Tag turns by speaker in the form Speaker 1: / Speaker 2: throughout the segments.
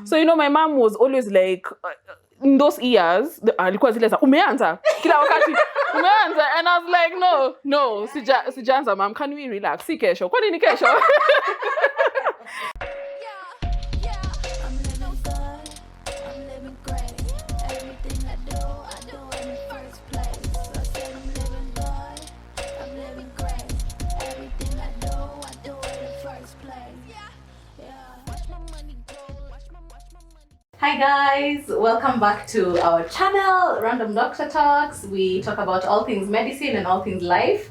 Speaker 1: So, you know, my mom was always like, in those years, alikuwa zile za umeanza kila wakati umeanza, and I was like, no, sijaanza mom, can we relax? Si kesho. Kwani ni kesho?
Speaker 2: Hi guys, welcome back to our channel, Random Doctor Talks. We talk about all things medicine and all things life.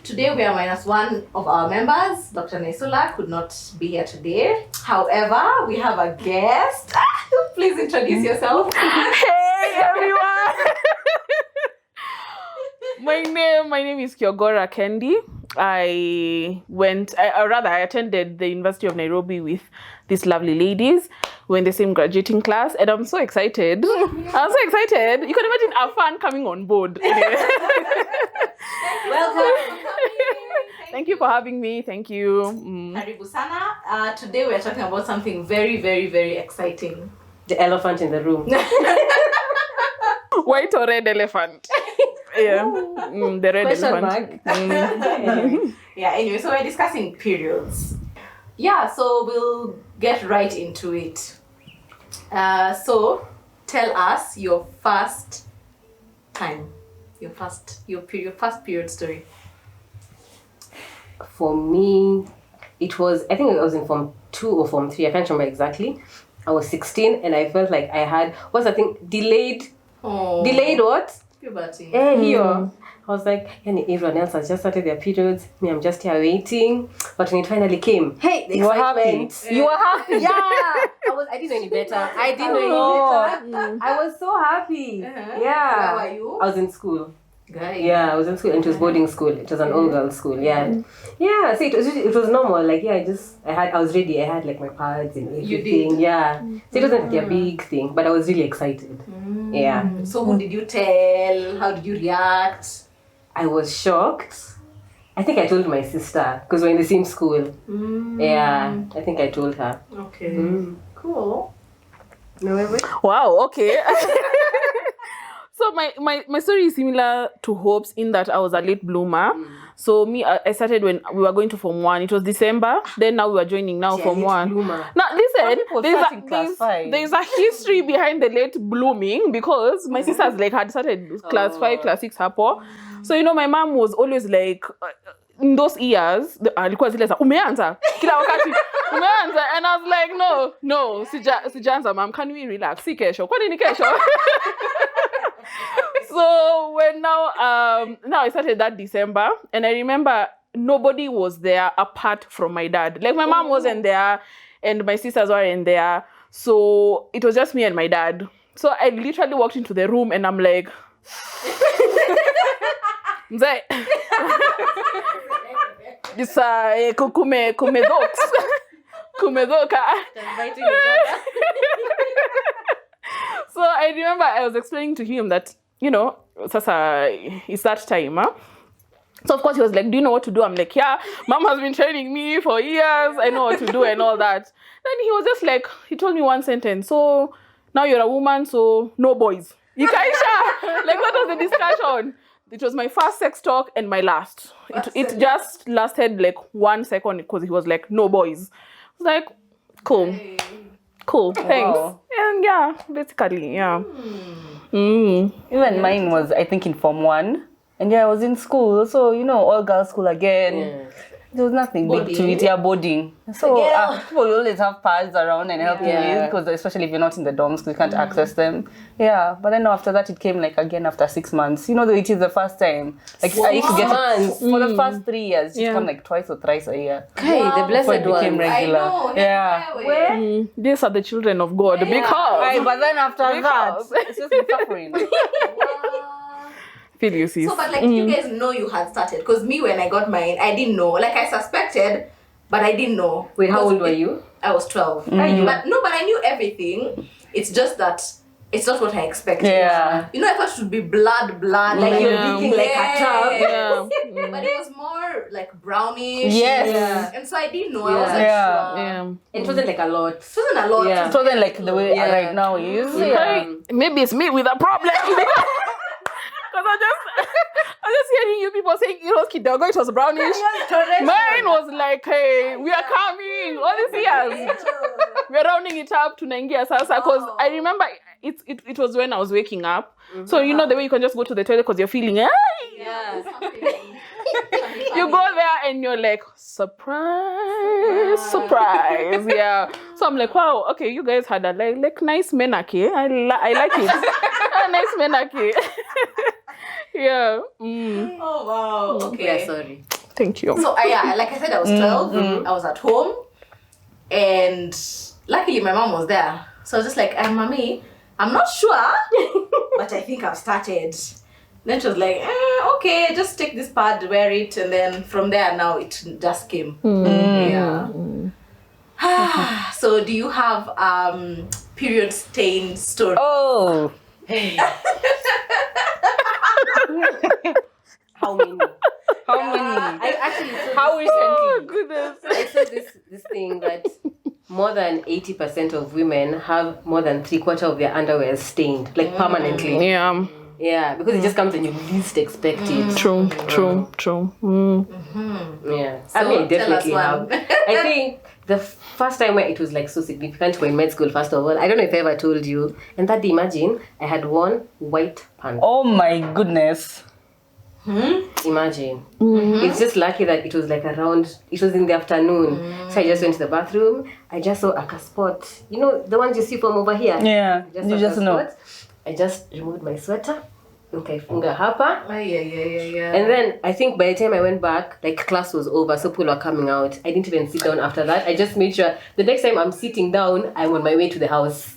Speaker 2: Today we are minus one of our members. Dr. Nesula could not be here today. However, we have a guest. Please introduce yourself.
Speaker 1: Hey everyone! My name is Kiogora Kendi. I attended the University of Nairobi with these lovely ladies. We're in the same graduating class, and I'm so excited. I'm so excited. You can imagine our fan coming on board.
Speaker 2: Welcome.
Speaker 1: Thank you for having me. Thank you.
Speaker 2: Karibu sana. Today we're talking about something very, very, very exciting.
Speaker 3: The elephant in the room.
Speaker 1: White or red elephant? Yeah, the red
Speaker 3: Question
Speaker 1: elephant.
Speaker 2: Yeah, anyway, so we're discussing periods. Yeah, so we'll get right into it. So tell us your first time, your first period story.
Speaker 3: For me, it was, I think it was in Form 2 or Form 3, I can't remember exactly. I was 16 and I felt like I had, what's that thing? Delayed what?
Speaker 2: Puberty.
Speaker 3: Here. I was like, everyone else has just started their periods. Me, I'm just here waiting. But when it finally came, hey, the
Speaker 1: You were happy.
Speaker 3: excitement. You were happy. Yeah. I didn't know any better. I was so happy. Yeah.
Speaker 2: Where were you?
Speaker 3: I was in school.
Speaker 2: Guy.
Speaker 3: Yeah, I was in school and it was boarding school. It was an all-girls school. Yeah. Yeah, see, it was normal. Like, yeah, I was ready. I had like my pads and everything.
Speaker 2: You did?
Speaker 3: Yeah. So it wasn't like a big thing, but I was really excited. Yeah.
Speaker 2: So who did you tell? How did you react?
Speaker 3: I was shocked. I think I told my sister because we're in the same school. Yeah, I think I told her.
Speaker 2: Okay. Cool.
Speaker 3: No,
Speaker 1: Wow, okay. So my story is similar to Hope's in that I was a late bloomer. So I started when we were going to Form 1. It was December. Then now we were joining Form 1. Now listen, there's a history behind the late blooming because my sisters had started class 5, class 6 hapo. So you know my mom was always like, in those years, alikuwa zile za umeanza kila wakati umeanza, and I was like, no, sijaanza mom, can we relax? Si kesho. Kwani ni kesho? So when now I started that December, and I remember nobody was there apart from my dad. Like my mom wasn't there and my sisters weren't there. So it was just me and my dad. So I literally walked into the room and I'm like, Mzee. This kumedoka. So I remember I was explaining to him that, you know, sasa it's that time, huh? So of course he was like, do you know what to do? I'm like, yeah, mom has been training me for years. I know what to do and all that. Then he was just like, he told me one sentence. So now you're a woman, so no boys. Ikaisha. Like that was the discussion. It was my first sex talk and my last. It just lasted like 1 second because he was like, no boys. I was like, cool. Cool, thanks.
Speaker 4: Wow.
Speaker 1: And yeah, basically, yeah.
Speaker 4: Even mine was, I think, in Form 1. And yeah, I was in school. So, you know, all girls school again.
Speaker 3: Yeah.
Speaker 4: There was nothing big to it. Yeah, boarding. So people always have pads around and help you because especially if you're not in the dorms because you can't access them. Yeah, but then after that it came like again after 6 months. You know, it is the first time. Like I used to get it for the first 3 years. It come like twice or thrice a year.
Speaker 3: Okay, the blessed
Speaker 4: Before it became
Speaker 3: one.
Speaker 4: regular.
Speaker 2: I know.
Speaker 4: Yeah.
Speaker 2: Where?
Speaker 1: These are the children of God because
Speaker 4: Right, but then after that,
Speaker 1: Because-
Speaker 4: it's just been suffering.
Speaker 1: feel you, sis.
Speaker 2: So, but like you guys know you had started, because me when I got mine, I didn't know. Like I suspected, but I didn't know.
Speaker 3: Wait, how old were you?
Speaker 2: I was 12. But I knew everything. It's just that it's not what I expected.
Speaker 4: Yeah.
Speaker 2: You know, I thought it would be blood,
Speaker 3: Like you're leaking like a tub.
Speaker 1: Yeah.
Speaker 2: But it was more like brownish.
Speaker 4: Yes.
Speaker 3: Yeah.
Speaker 2: And so I didn't know. I wasn't
Speaker 4: Yeah.
Speaker 2: sure.
Speaker 1: Yeah.
Speaker 3: It wasn't like a lot.
Speaker 2: It wasn't a lot.
Speaker 3: Yeah.
Speaker 4: So then, like the way
Speaker 3: Yeah.
Speaker 4: right now is.
Speaker 1: Hey, maybe it's me with a problem. Because I just hearing you people saying it was kidogo, it was brownish. Mine was like, hey, we are coming all these years. We're rounding it up to Naingia Sasa. Because I remember it was when I was waking up. So you know the way you can just go to the toilet because you're feeling, hey!
Speaker 2: Yeah.
Speaker 1: You go there and you're like, surprise. Yeah. So I'm like, wow, okay, you guys had a like nice menake. I like it. A nice menake. Yeah.
Speaker 2: Oh wow. Okay.
Speaker 3: Yeah, sorry.
Speaker 1: Thank you.
Speaker 2: So yeah, like I said, I was 12. I was at home, and luckily my mom was there. So I was just like, mommy, I'm not sure, but I think I've started. Then she was like, okay, just take this pad, wear it, and then from there now it just came. Yeah. So do you have period stain story?
Speaker 4: Oh.
Speaker 3: How many?
Speaker 4: How many?
Speaker 3: I actually saw
Speaker 4: How recently?
Speaker 1: Goodness.
Speaker 3: I saw this thing that more than 80% of women have more than 3/4 of their underwear stained, like permanently.
Speaker 1: Yeah.
Speaker 3: Yeah, because it just comes when you least expect it.
Speaker 1: True.
Speaker 3: Yeah,
Speaker 2: So,
Speaker 3: I mean,
Speaker 2: tell us
Speaker 3: definitely
Speaker 2: one.
Speaker 3: have. I think the first time where it was like so significant were in med school. First of all, I don't know if I ever told you. And that day, imagine I had worn white pants.
Speaker 4: Oh my goodness.
Speaker 3: Imagine. It's just lucky that it was like around. It was in the afternoon, so I just went to the bathroom. I just saw a spot. You know the ones you see from over here.
Speaker 4: Yeah.
Speaker 3: Just
Speaker 4: You
Speaker 3: a
Speaker 4: just know.
Speaker 3: spot. I just removed my sweater. Nikaifunga hapa.
Speaker 2: Yeah.
Speaker 3: And then I think by the time I went back, like class was over, so people were coming out. I didn't even sit down after that. I just made sure the next time I'm sitting down, I'm on my way to the house.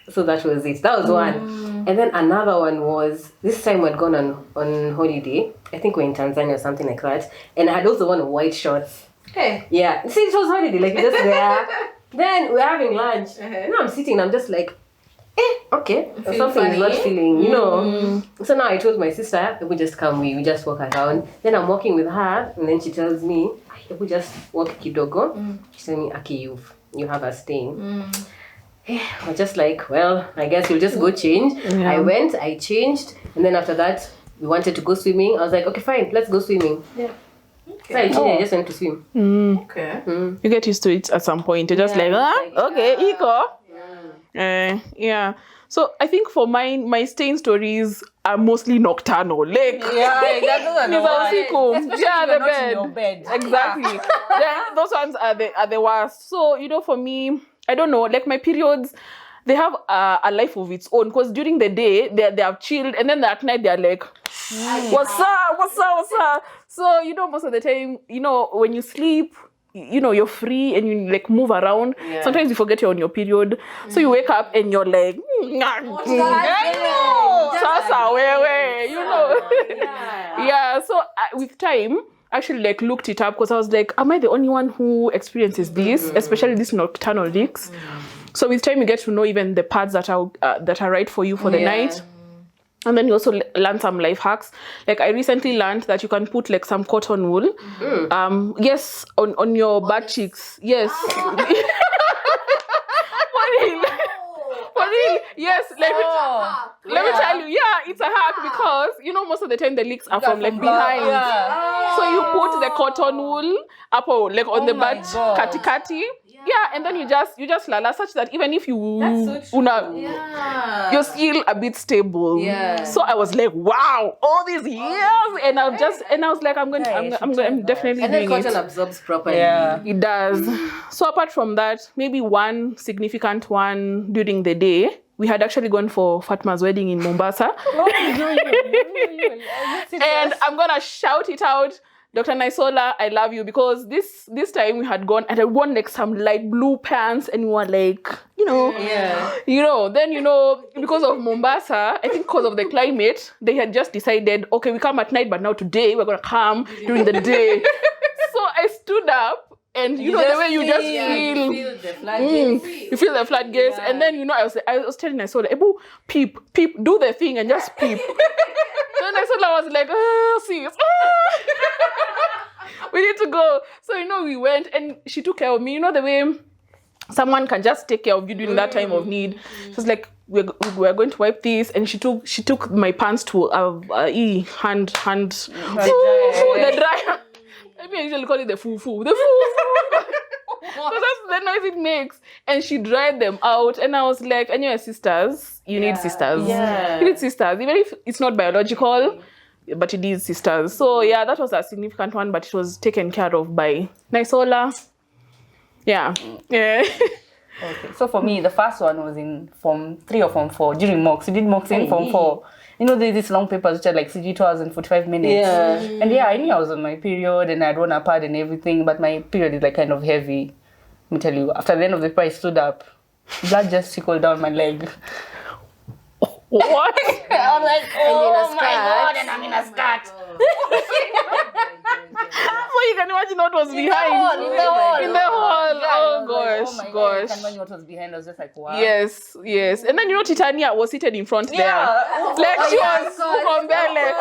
Speaker 3: So that was it. That was one. And then another one was, this time we'd gone on holiday. I think we're in Tanzania or something like that. And I had also worn white shorts.
Speaker 2: Hey.
Speaker 3: Yeah. See, it was holiday, like you're just there. Then we're having lunch. Now I'm sitting, I'm just like, okay,
Speaker 2: Feel
Speaker 3: something is not
Speaker 2: funny.
Speaker 3: feeling, you know. So now I told my sister, we just come, we just walk around. Then I'm walking with her, and then she tells me, we just walk kidogo. She tells me, Aki, you have a stain. I was just like, well, I guess we'll just go change.
Speaker 1: Yeah.
Speaker 3: I went, I changed, and then after that, we wanted to go swimming. I was like, okay, fine, let's go swimming. Yeah. So I changed, I just went to swim.
Speaker 2: Okay.
Speaker 1: You get used to it at some point. You're just
Speaker 3: Yeah,
Speaker 1: like,
Speaker 3: like,
Speaker 1: okay, Iko. Yeah. So I think for mine, my stain stories are mostly nocturnal. Like,
Speaker 4: Yeah, that doesn't know why. Especially
Speaker 1: yeah,
Speaker 4: if
Speaker 1: the
Speaker 4: you're not in
Speaker 1: bed.
Speaker 4: your bed.
Speaker 1: Exactly. Then those ones are the worst. So, you know, for me, I don't know, like my periods, they have a life of its own. Because during the day, they have chilled. And then at night, they're like, what's up? So, you know, most of the time, you know, when you sleep, you know, you're free and you like move around.
Speaker 3: Yeah.
Speaker 1: Sometimes you forget you're on your period. So you wake up and you're like, Sasa, where, you know. Yeah, so with time, I actually like looked it up because I was like, am I the only one who experiences this, especially this nocturnal leaks? So with time, you get to know even the pads that are right for you for the night. And then you also learn some life hacks. Like I recently learned that you can put like some cotton wool. Yes, on your butt cheeks. Yes. For real. Yes. Let me tell you. Yeah, it's a hack because you know most of the time the leaks are from like behind.
Speaker 4: Yeah.
Speaker 1: So you put the cotton wool up like on the butt kati. Yeah, and then you just lala such that even if you you're still a bit stable.
Speaker 3: Yeah.
Speaker 1: So I was like, wow, all these years, and I was like, I'm definitely
Speaker 3: And then
Speaker 1: doing
Speaker 3: cotton
Speaker 1: it.
Speaker 3: absorbs properly.
Speaker 4: Yeah.
Speaker 1: It does. So apart from that, maybe one significant one during the day, we had actually gone for Fatma's wedding in Mombasa. And I'm gonna shout it out. Dr. Naisola, I love you because this time we had gone and I worn like some light blue pants and we were like, you know, then, you know, because of Mombasa, I think because of the climate, they had just decided, okay, we come at night, but now today we're going to come during the day. So I stood up and you know the way you just feel.
Speaker 3: You feel the floodgates.
Speaker 1: You feel the floodgates, and then I was telling Isola, Ebu, peep, do the thing and just peep. Then Isola was like, sis, we need to go. So we went, and she took care of me. You know the way someone can just take care of you during that time of need. She was like, we're going to wipe this, and she took my pants to the dryer. I usually call it the foo-foo. The foo-foo. Because that's the noise it makes. And she dried them out. And I was like, and you're sisters. You need sisters.
Speaker 3: Yeah.
Speaker 1: You need sisters. Even if it's not biological, but it is sisters. So yeah, that was a significant one, but it was taken care of by Nisola. Yeah. Yeah.
Speaker 4: Okay. So for me, the first one was in Form 3 or Form 4 during mocks. We did mocks in Form 4. There's these long papers which are like 2 hours and 45 minutes.
Speaker 3: Yeah.
Speaker 4: And I knew I was on my period and I'd worn a pad and everything, but my period is like kind of heavy. Let me tell you, after the end of the paper, I stood up. Blood just trickled down my leg.
Speaker 1: What?
Speaker 4: I was like, oh my God, and I'm in a skirt.
Speaker 1: So you can imagine what was behind.
Speaker 4: In the hall.
Speaker 1: Oh
Speaker 4: gosh.
Speaker 1: gosh.
Speaker 4: I can't imagine what was behind. I was just like, wow.
Speaker 1: Yes. And then Titania was seated in front there. Like she was from Bele.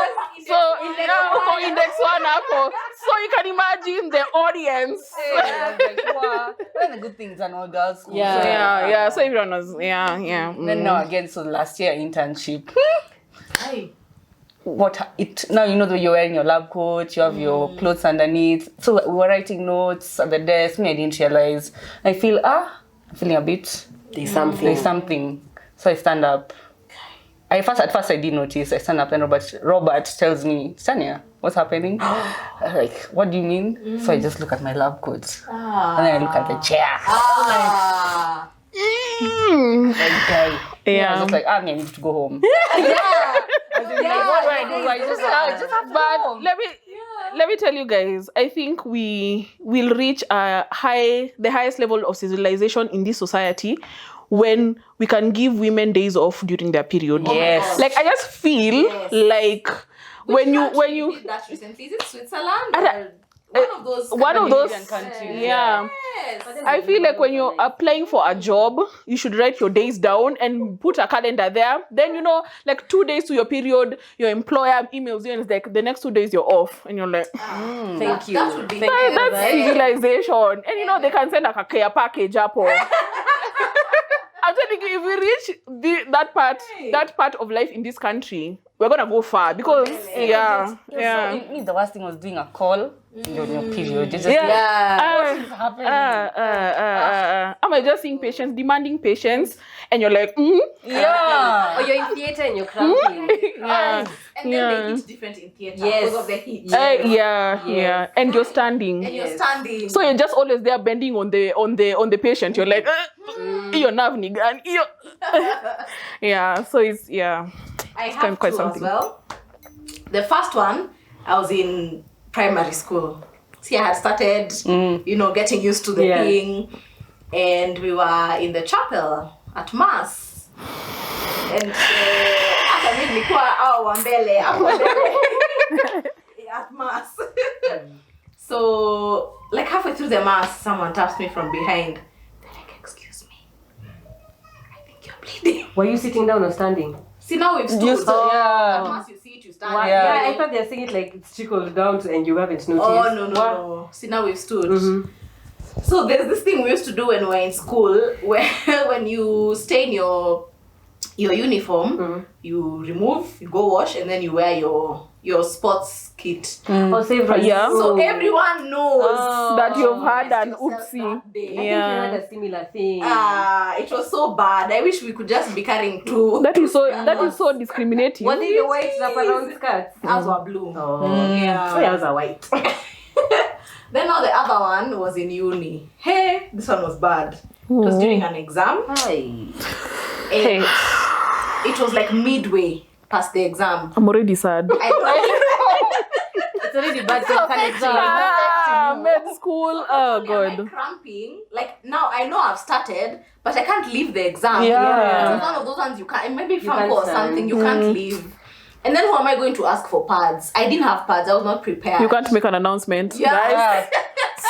Speaker 1: So index one apple. So you can imagine the audience.
Speaker 4: I was like, wow. One of the good things are all girls' school.
Speaker 1: Yeah. So everyone was
Speaker 4: Then now again, so last year internship.
Speaker 2: Hey.
Speaker 4: Now the way you're wearing your lab coat, you have your clothes underneath. So we were writing notes at the desk. Me, I didn't realize. I feel I'm feeling a bit.
Speaker 3: There's something.
Speaker 4: So I stand up. At first I didn't notice. I stand up and Robert tells me, Tanya, what's happening? I'm like, what do you mean? So I just look at my lab coat. And then I look at the chair. I was like, I need to go home.
Speaker 1: But let me tell you guys, I think we will reach the highest level of civilization in this society when we can give women days off during their period.
Speaker 4: Yes.
Speaker 1: Like I just feel like when you
Speaker 2: did that recently, is it Switzerland?
Speaker 1: One of those
Speaker 4: countries.
Speaker 1: Yeah.
Speaker 2: Yes.
Speaker 1: I feel like when you're applying for a job, you should write your days down and put a calendar there. Then, like 2 days to your period, your employer emails you and it's like, the next 2 days you're off. And you're like,
Speaker 3: Thank you.
Speaker 2: That would be
Speaker 1: that's civilization. And, they can send a care package up or... I'm telling you, if we reach that part of life in this country, we're gonna go far because
Speaker 4: So the worst thing was doing a call on your period. Just
Speaker 1: what is
Speaker 4: happening?
Speaker 1: Am I just seeing patients, demanding patients, and you're like,
Speaker 3: Or you're in theater and you're cramping.
Speaker 2: And then they eat different in theater because of the heat.
Speaker 1: and you're standing.
Speaker 2: And you're standing.
Speaker 1: So you're just always there bending on the patient. You're like, you're nerve nigga. So it's
Speaker 2: I have
Speaker 1: quite
Speaker 2: two
Speaker 1: something.
Speaker 2: as well. The first one, I was in primary school. See, I had started, getting used to the thing. And we were in the chapel at Mass. And at Mass. So, like halfway through the Mass, someone taps me from behind. They're like, excuse me. I think you're bleeding.
Speaker 3: Were you sitting down or standing?
Speaker 2: See, now we've stood. At Mass, you see it, you stand.
Speaker 3: I thought they're saying it like it's trickled down and you haven't noticed.
Speaker 2: Oh, no. See, now we've stood. So there's this thing we used to do when we were in school where when you stay in your uniform, you remove, you go wash, and then you wear your sports kit. So everyone knows
Speaker 1: that you've had an oopsie.
Speaker 3: I think you had a similar thing.
Speaker 2: It was so bad. I wish we could just be carrying two.
Speaker 1: That is so discriminating.
Speaker 3: Was it the white wraparound skirts?
Speaker 2: Ours were blue.
Speaker 3: Yours are white.
Speaker 2: Then now the other one was in uni. Hey, this one was bad. It was during an exam. It was like midway past the exam.
Speaker 1: I'm already sad.
Speaker 3: It's already bad to
Speaker 1: med school. Oh god.
Speaker 2: I'm like cramping. Like now I know I've started, but I can't leave the exam.
Speaker 1: Yeah.
Speaker 2: It's one of those ones you can't. Maybe
Speaker 3: can't
Speaker 2: or something. You can't leave. And then who am I going to ask for pads? I didn't have pads. I was not prepared.
Speaker 1: You can't make an announcement.
Speaker 2: Yeah.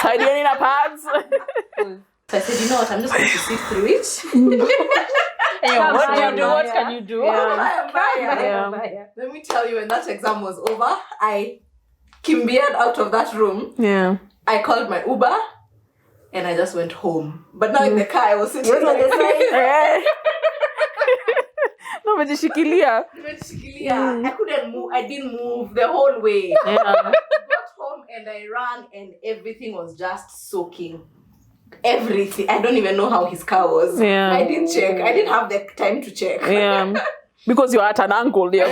Speaker 1: Hygiene pads.
Speaker 2: So I said, you know what, I'm just going to sit through it.
Speaker 4: What do you do? What can you do?
Speaker 2: Yeah. Let me tell you, when that exam was over, I kimbered out of that room.
Speaker 1: Yeah.
Speaker 2: I called my Uber and I just went home. But now in the car, I was sitting
Speaker 3: on the side.
Speaker 1: No, but shikilia.
Speaker 2: I couldn't move. I didn't move the whole way.
Speaker 1: Yeah.
Speaker 2: Got home and I ran and everything was just soaking. Everything. I don't even know how his car was.
Speaker 1: Yeah.
Speaker 2: I didn't check. I didn't have the time to check.
Speaker 1: Yeah. Because you're at an angle there.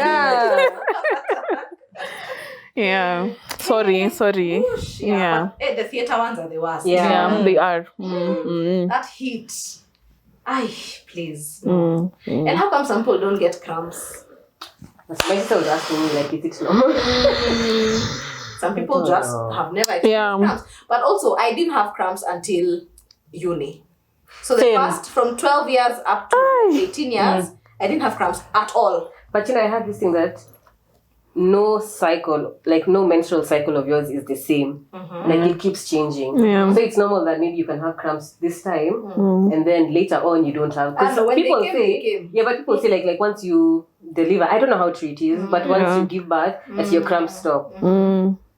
Speaker 1: Yeah. Sorry.
Speaker 2: Whoosh,
Speaker 1: Yeah.
Speaker 2: But, the theater ones are the worst.
Speaker 1: Yeah, they are. Mm.
Speaker 2: That heat. Ay, please. No. And how come some people don't get cramps?
Speaker 3: My sister was asking me, like, is it normal?
Speaker 2: Some people just have never experienced cramps. But also, I didn't have cramps until uni. So the first, from 12 years up to 18 years, I didn't have cramps at all.
Speaker 3: But I had this thing that no cycle, like no menstrual cycle of yours is the same. Like it keeps changing.
Speaker 1: Yeah.
Speaker 3: So it's normal that maybe you can have cramps this time and then later on you don't have. Because
Speaker 2: when
Speaker 3: people
Speaker 2: they came.
Speaker 3: yeah, but people say like once you deliver, I don't know how true it is, but once you give birth, that your cramps stop.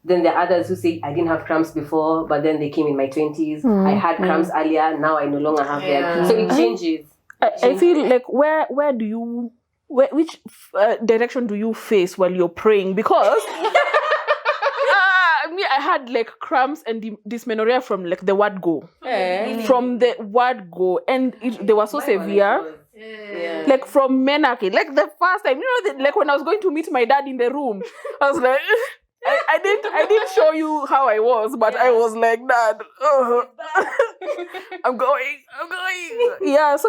Speaker 3: Then there are others who say, I didn't have cramps before, but then they came in my 20s. I had cramps earlier, now I no longer have them. So it changes.
Speaker 1: I feel like where do you which direction do you face while you're praying? Because I had like cramps and dysmenorrhea from like the word go. From the word go, and they were so severe. Like from menarche, like the first time, like when I was going to meet my dad in the room, I was like, I didn't show you how I was, but I was like, Dad, I'm going. Yeah, so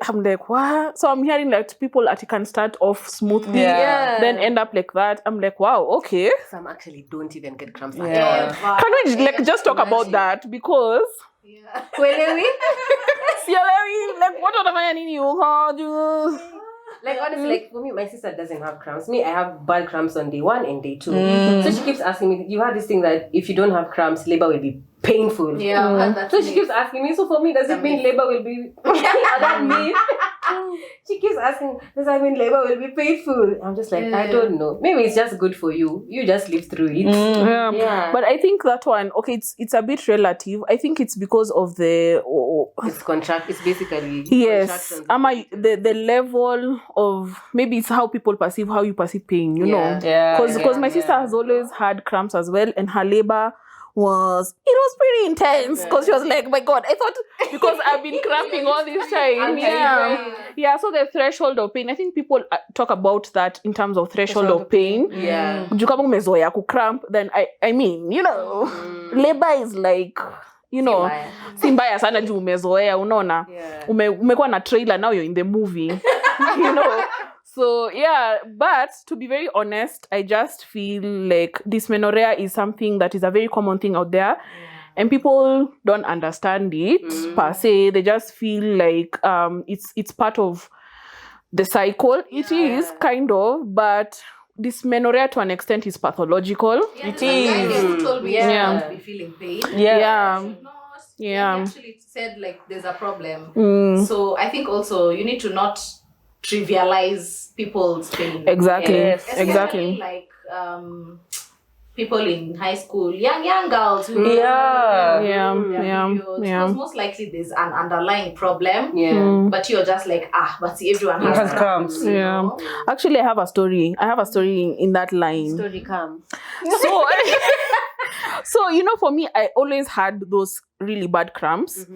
Speaker 1: I'm like, what? So I'm hearing that people that can start off smoothly, then end up like that. I'm like, wow, okay.
Speaker 3: Some actually don't even get cramps.
Speaker 1: Can we like just talk about that? Because
Speaker 2: Yeah.
Speaker 1: like what are you?
Speaker 3: Like honestly, like for me, my sister doesn't have cramps. Me, I have bad cramps on day 1 and day 2. So she keeps asking me, you have this thing that if you don't have cramps, labor will be painful.
Speaker 2: Yeah.
Speaker 3: So she keeps asking me, so for me, does it mean labor will be that mean? She keeps asking, does that mean labor will be painful? I'm just like, I don't know. Maybe it's just good for you. You just live through it.
Speaker 1: Yeah. But I think that one, okay, it's a bit relative. I think it's because of the
Speaker 3: It's basically
Speaker 1: yes. The level of maybe it's how people perceive how you perceive pain, you know. Because my sister has always had cramps as well, and her labor was pretty intense because she was like, my God, I thought because I've been cramping all this time. So the threshold of pain, I think people talk about that in terms of threshold of pain. Juu kama umezoea ku cramp, then I mean, labor is like, si mbaya sana juu umezoea, unaona. Umekuwa na trailer, now you're in the movie. So but to be very honest, I just feel like dysmenorrhea is something that is a very common thing out there, and people don't understand it per se. They just feel like it's part of the cycle. It is kind of, but dysmenorrhea to an extent is pathological.
Speaker 2: It is. Who told me to be feeling pain. He actually said like there's a problem. So I think also you need to not trivialize people's pain.
Speaker 1: Exactly.
Speaker 2: Especially like people in high school, young girls who because most likely there's an underlying problem. But you're just like, but see, everyone has cramps.
Speaker 1: Actually, I have a story in that line.
Speaker 3: Story comes.
Speaker 1: So for me, I always had those really bad cramps.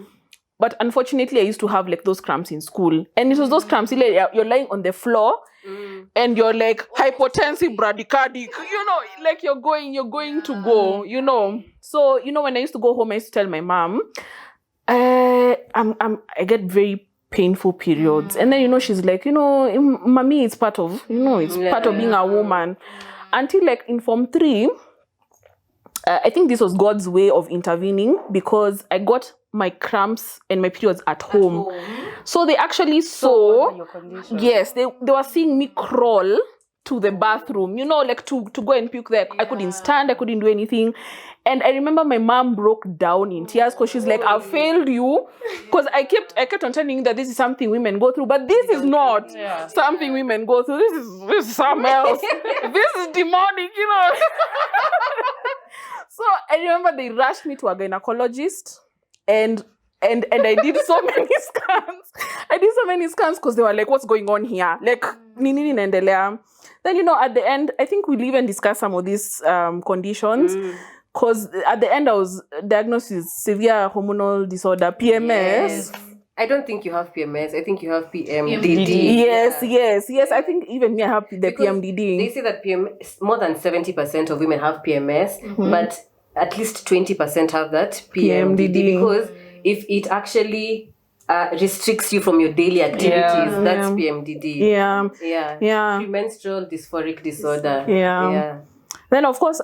Speaker 1: But unfortunately, I used to have like those cramps in school. And it was those cramps, you're lying on the floor and you're like hypotensive, bradycardic, like you're going to go, So, when I used to go home, I used to tell my mom, I get very painful periods. And then, she's like, mommy, it's part of, part of being a woman. Until like in Form 3, I think this was God's way of intervening because I got my cramps and my periods at home. So they actually saw, yes, they were seeing me crawl to the bathroom, you know, like to go and puke there. I couldn't stand, I couldn't do anything. And I remember my mom broke down in tears because she's like, I've failed you. Because I kept on telling you that this is something women go through, but this is not something women go through. This is something else. This is demonic, you know. So I remember they rushed me to a gynecologist, and I did so many scans. Because they were like, what's going on here? Like, nini inaendelea. Then, you know, at the end, I think we'll even discuss some of these conditions. Because at the end, I was diagnosed with severe hormonal disorder, PMS.
Speaker 3: Yes. I don't think you have PMS. I think you have PMDD.
Speaker 1: Yes. I think even me, I have the
Speaker 3: Because
Speaker 1: PMDD.
Speaker 3: They say that more than 70% of women have PMS, but at least 20% have that PMDD. Because if it actually restricts you from your daily activities, that's PMDD.
Speaker 1: Yeah.
Speaker 3: Premenstrual dysphoric disorder.
Speaker 1: Yeah. Then, of course,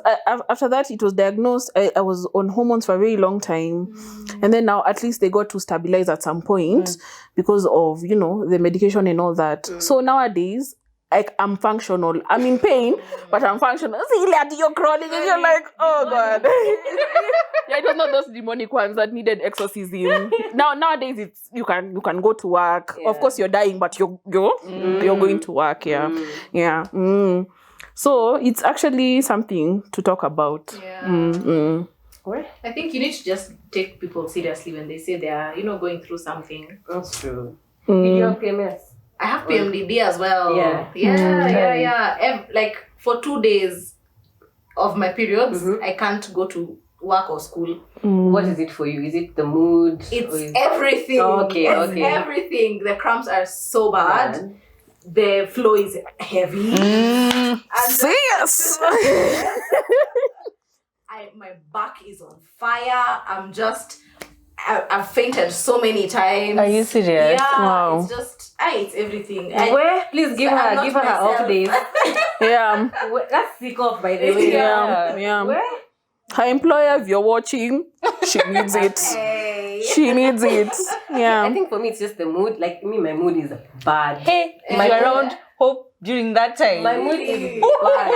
Speaker 1: after that, it was diagnosed. I was on hormones for a very long time. And then now, at least they got to stabilize at some point because of, you know, the medication and all that. So nowadays, I'm functional. I'm in pain, but I'm functional. See, you're crawling and you're like, oh, God. Yeah, it was not those demonic ones that needed exorcism. Nowadays, it's you can go to work. Of course, you're dying, but you're going to work. So it's actually something to talk about.
Speaker 2: I think you need to just take people seriously when they say they are, you know, going through something.
Speaker 3: That's true. Did you have PMS?
Speaker 2: I have PMDD as well.
Speaker 3: Yeah.
Speaker 2: Like for 2 days of my periods, I can't go to work or school.
Speaker 3: What is it for you? Is it the mood?
Speaker 2: It's everything. It's everything. The cramps are so bad. The flow is heavy.
Speaker 1: Yes.
Speaker 2: My back is on fire. I've fainted so many times.
Speaker 4: Are you serious?
Speaker 2: Yeah,
Speaker 1: Wow.
Speaker 2: it's just, it's everything.
Speaker 3: Please give her off days.
Speaker 1: Yeah.
Speaker 3: That's sick off, by the way.
Speaker 1: Yeah.
Speaker 3: Where?
Speaker 1: Her employer, if you're watching, she needs it. She needs it. Yeah.
Speaker 3: I think for me, it's just the mood. Like, my mood is bad.
Speaker 4: Hey, if you're around Hope during that time.
Speaker 3: My mood is bad.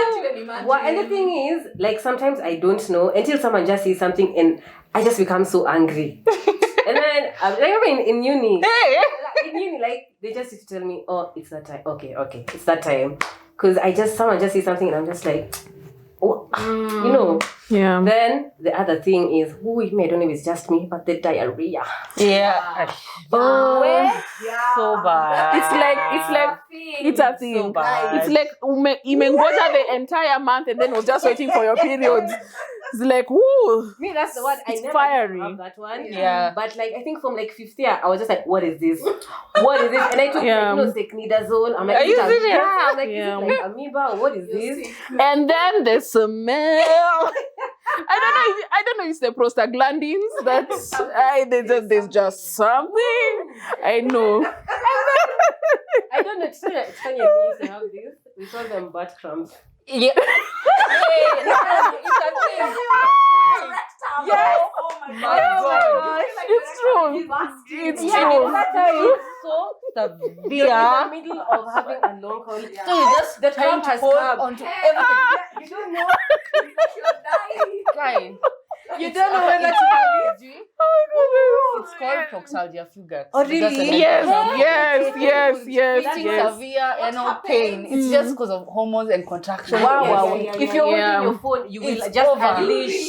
Speaker 3: And the thing is, like, sometimes I don't know until someone just says something and I just become so angry. And then, like, in uni, like, they just used to tell me, oh, it's that time. Okay, it's that time. Because someone just says something and I'm just like, oh, you know.
Speaker 1: Yeah.
Speaker 3: Then the other thing is, I don't know if it's just me, but the diarrhea.
Speaker 4: Yeah. So bad.
Speaker 1: It's a thing.
Speaker 4: So bad.
Speaker 1: It's like imengoja the entire month and then was just waiting for your periods. It's like, whoo.
Speaker 3: Me, that's the one. I never
Speaker 1: fiery.
Speaker 3: have that one.
Speaker 4: Yeah.
Speaker 3: But like, I think from like 5th year, I was just like, what is this? What is this? And I took secnidazole. I'm like,
Speaker 4: are you serious?
Speaker 3: Yeah. I'm like, is it like amoeba? What is this?
Speaker 1: And then the smell. I don't know if it's the prostaglandins that there's just something. I know.
Speaker 3: I don't know. It's funny we used to have this. We call them butt cramps.
Speaker 4: Yeah.
Speaker 1: Yes.
Speaker 2: Oh my
Speaker 1: God. It's true. It's true.
Speaker 3: That's how it's so severe. You're in the middle of having a long call. Yeah.
Speaker 4: So you just
Speaker 3: the cramp has come
Speaker 4: onto everything.
Speaker 2: You don't know. You're dying.
Speaker 4: You don't know whether to do it. It's called proxalgia fugax.
Speaker 3: Oh, really?
Speaker 1: Yes.
Speaker 4: Severe anal pain. It's just because of hormones and contractions.
Speaker 3: Wow.
Speaker 2: Yeah.
Speaker 3: If you're holding your phone, you will just unleash.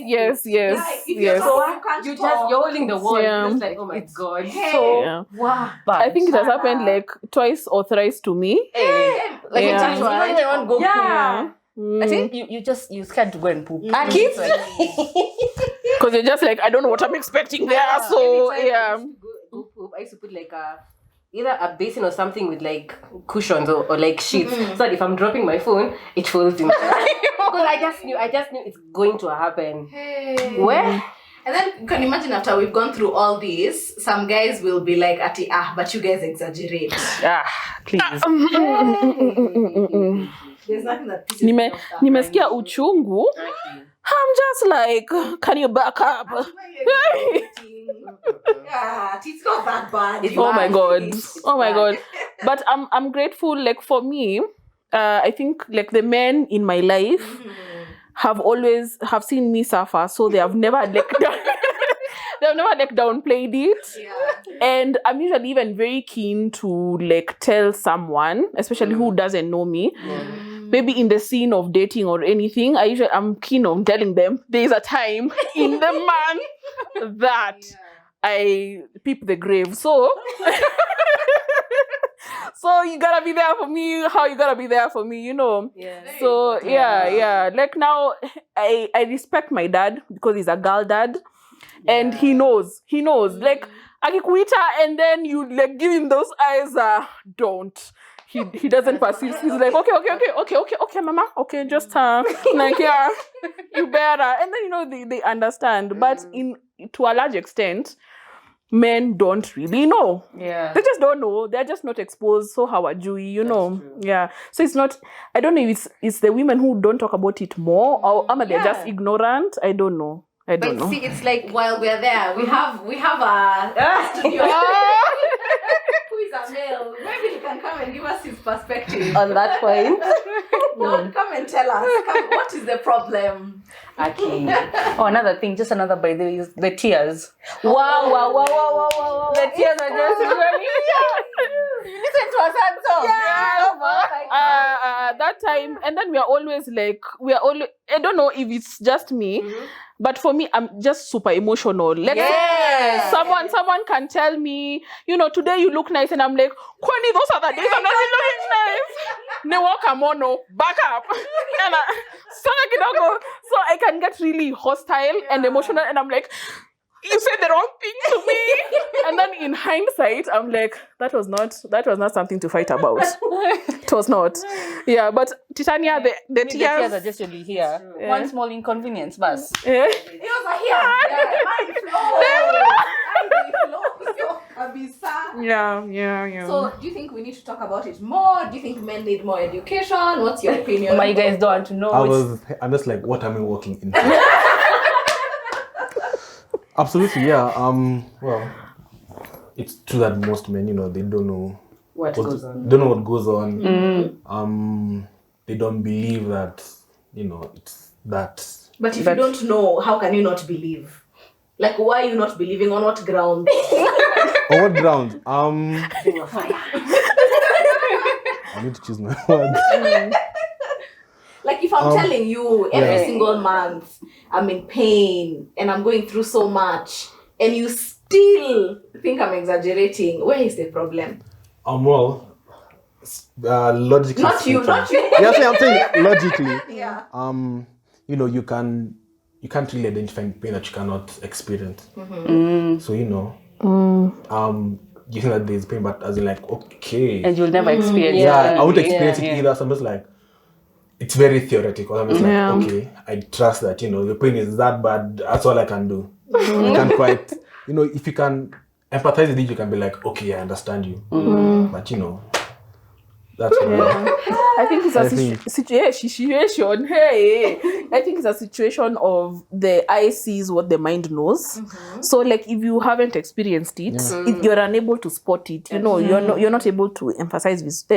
Speaker 1: Yes.
Speaker 3: You're holding the wall.
Speaker 1: Yeah.
Speaker 3: You're just like, oh my God.
Speaker 1: So
Speaker 3: Wow.
Speaker 1: I think it has happened like twice or thrice to me.
Speaker 4: Like
Speaker 1: Yeah.
Speaker 4: sometimes even when you want to go
Speaker 3: Yeah.
Speaker 4: I think you scared to go and poop.
Speaker 1: Because you're just like, I don't know what I'm expecting there. So
Speaker 3: I used to put like either a basin or something with like cushions or like sheets, so that if I'm dropping my phone, it falls in. Because I just knew it's going to happen. Where?
Speaker 2: And then you can imagine after we've gone through all this, some guys will be like, but you guys exaggerate.
Speaker 1: Please.
Speaker 2: There's nothing that pisses me off that
Speaker 1: Nimesikia uchungu. I'm just like, can you back up?
Speaker 2: Yeah, it's not that bad.
Speaker 1: Oh my God. But I'm grateful. Like for me, I think like the men in my life have seen me suffer, so they have never downplayed it. And I'm usually even very keen to like tell someone, especially who doesn't know me. Maybe in the scene of dating or anything, I'm keen on telling them there's a time in the month that I peep the grave. So so you gotta be there for me. How you gotta be there for me, you know? So yeah. Like now, I respect my dad because he's a girl dad, and he knows. Like akikuita, and then you like give him those eyes. Don't. He doesn't persist. He's like, okay, mama, okay, just like yeah, you better. And then they understand. But to a large extent, men don't really know.
Speaker 4: Yeah.
Speaker 1: They just don't know. They're just not exposed. So how are you know?
Speaker 3: True.
Speaker 1: Yeah. So it's not, I don't know if it's the women who don't talk about it more, or they're just ignorant. I don't know.
Speaker 2: But see, it's like while we're there, we have a studio who is a male. Maybe he can come and give us his perspective
Speaker 3: On that point.
Speaker 2: Come and tell us. What is the problem?
Speaker 3: Okay.
Speaker 4: Oh, another thing, just another by the way, is the tears.
Speaker 3: Wow.
Speaker 4: The tears are just really. Listen to a sad song.
Speaker 1: That time, and then we are always I don't know if it's just me, but for me, I'm just super emotional. Like someone can tell me, today you look nice, and I'm like, Kwani, those are the days I'm not looking nice. No, come on, no, back up. And so I can get really hostile and emotional, and I'm like, you said the wrong thing to me. And then in hindsight, I'm like, that was not something to fight about. It was not. Yeah, but Titania, the tears
Speaker 4: are just really here.
Speaker 1: Yeah.
Speaker 4: One small inconvenience, bus.
Speaker 1: Yeah.
Speaker 2: Yours are here.
Speaker 1: Yeah.
Speaker 2: So, do you think we need to talk about it more? Do you think men need more education? What's your opinion?
Speaker 4: My guys don't want to know.
Speaker 5: I'm just like, what am I walking into? Absolutely, yeah. Well, it's true that most men, they don't know
Speaker 3: What goes on.
Speaker 5: Don't know what goes on. They don't believe that, it's that.
Speaker 2: But if you don't know, how can you not believe? Like, why are you not believing? On what ground?
Speaker 5: On what ground? I need to choose my words.
Speaker 2: Like, if I'm telling you every single month I'm in pain and I'm going through so much, and you still think I'm exaggerating, where is the problem?
Speaker 5: Well, logically.
Speaker 2: Not you.
Speaker 5: Yeah, I'm saying logically.
Speaker 2: Yeah.
Speaker 5: You can't really identify pain that you cannot experience. So you think that there's pain, but as in like, okay.
Speaker 4: And you'll never experience it.
Speaker 5: Yeah, I won't experience it either. So I'm just like, it's very theoretical. I'm just like, okay, I trust that, your pain is that bad. That's all I can do. I can't quite, if you can empathize with it, you can be like, okay, I understand you. But, that's
Speaker 1: I think it's a situation. Hey, I think it's a situation of the eye sees what the mind knows. So, like, if you haven't experienced it, if you're unable to spot it, you're not able to empathize with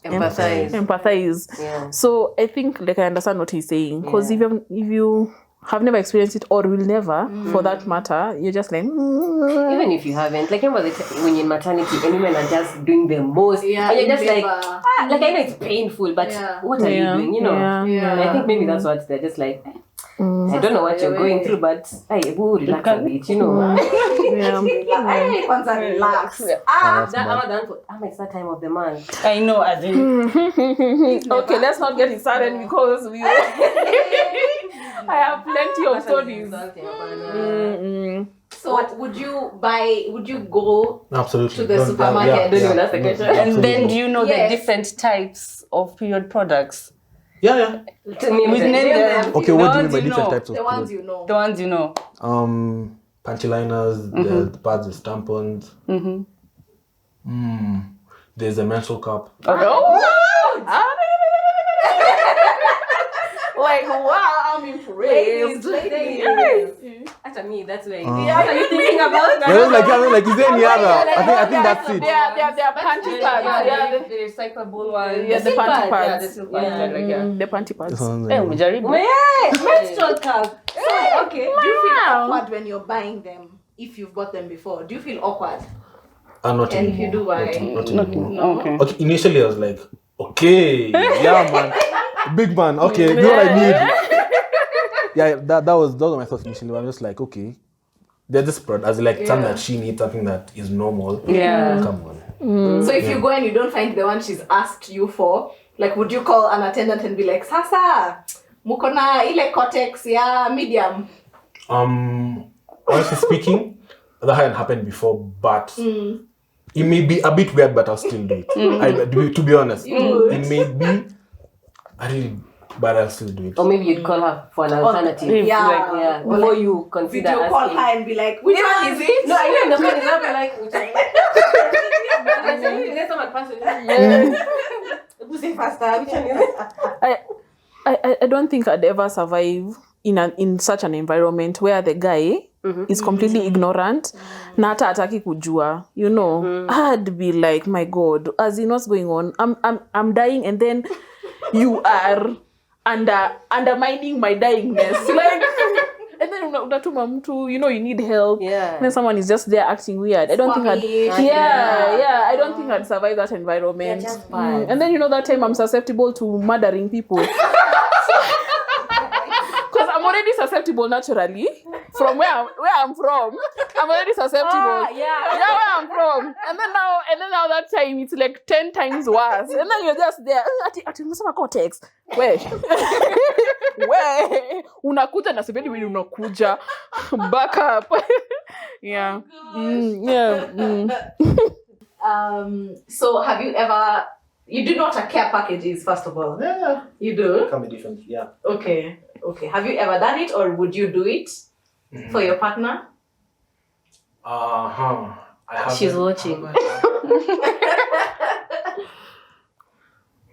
Speaker 1: empathize.
Speaker 3: Yeah.
Speaker 1: So, I think, like, I understand what he's saying, because if you have never experienced it, or will never, for that matter, you're just like,
Speaker 3: Even if you haven't, like, remember when you're in maternity and women are just doing the most, and you're just like, I know it's painful, but what are you doing, And I think maybe that's what they're just like, I don't know what you're going through, but I will relax a bit,
Speaker 2: Relax.
Speaker 3: It's that time of the month.
Speaker 4: I know, as in.
Speaker 1: okay, let's not get it started, because I have plenty of stories.
Speaker 2: So would you go
Speaker 5: absolutely
Speaker 2: to the supermarket?
Speaker 3: That's the question.
Speaker 4: And then do you know the different types of period products?
Speaker 5: Yeah.
Speaker 3: To me,
Speaker 4: With them.
Speaker 5: Okay, what do you mean by
Speaker 4: The
Speaker 5: different
Speaker 4: ones
Speaker 5: types of
Speaker 2: The ones
Speaker 5: clothes?
Speaker 2: you know.
Speaker 4: The ones you know.
Speaker 5: Panty liners, the pads with tampons. There's a menstrual cup.
Speaker 1: Like, wow, I'm impressed.
Speaker 3: After me, that's where what are you thinking about?
Speaker 5: Well, like, is there any other? I think that's it.
Speaker 1: They are panty pads. Yeah,
Speaker 3: the recyclable one.
Speaker 1: yeah, the panty pads.
Speaker 3: Yeah, the silk pads.
Speaker 1: The panty pads.
Speaker 4: Umejaribu.
Speaker 3: Menstrual cup. So, okay.
Speaker 2: Do you feel awkward when you're buying them? If you've bought them before, do you feel awkward?
Speaker 5: Not
Speaker 2: And
Speaker 5: anymore.
Speaker 2: if you do, why?
Speaker 5: Not anymore.
Speaker 2: No.
Speaker 5: Okay, initially I was like, okay, yeah, man, big man. Okay, do what I need. Yeah, that was my thoughts initially. I'm just like, okay, they're just as like something that she needs, something that is normal.
Speaker 3: Yeah.
Speaker 5: Come on.
Speaker 2: So if you go and you don't find the one she's asked you for, like, would you call an attendant and be like, Sasa, mukona ile cortex ya medium?
Speaker 5: Honestly speaking, that hadn't happened before, but it may be a bit weird, but I'll still do it. To be honest, it may be, but I'll still do it.
Speaker 3: Or maybe you'd call her for an alternative.
Speaker 2: Yeah.
Speaker 3: Before you consider
Speaker 2: Did you call
Speaker 3: asking.
Speaker 2: her and be like, which one is it?
Speaker 3: No, I know the phone is not like which
Speaker 1: I don't think I'd ever survive in such an environment where the guy is completely ignorant. Na hata hataki kujua, you know. I'd be like, my God, as in what's going on? I'm dying, and then you are undermining my dyingness. Like, and then unatuma mtu, you know, you need help.
Speaker 3: Yeah.
Speaker 1: And then someone is just there acting weird. I don't think I'd. Yeah. I don't think I'd survive that environment.
Speaker 3: just bad.
Speaker 1: And then, you know, that time I'm susceptible to murdering people. Because I'm already susceptible naturally from where I'm from. I'm already susceptible. Where I'm from. And then now that time it's like 10 times worse. And then you're just there. Ati unasema cortex. Where? Unakuja na sebeli when unakuja. Back up. Yeah.
Speaker 2: So have you ever, you do know what a care package is, first of all?
Speaker 5: Yeah,
Speaker 2: You do?
Speaker 5: can be different. Yeah.
Speaker 2: Okay. Have you ever done it, or would you do it for your partner?
Speaker 5: I haven't.
Speaker 3: She's watching.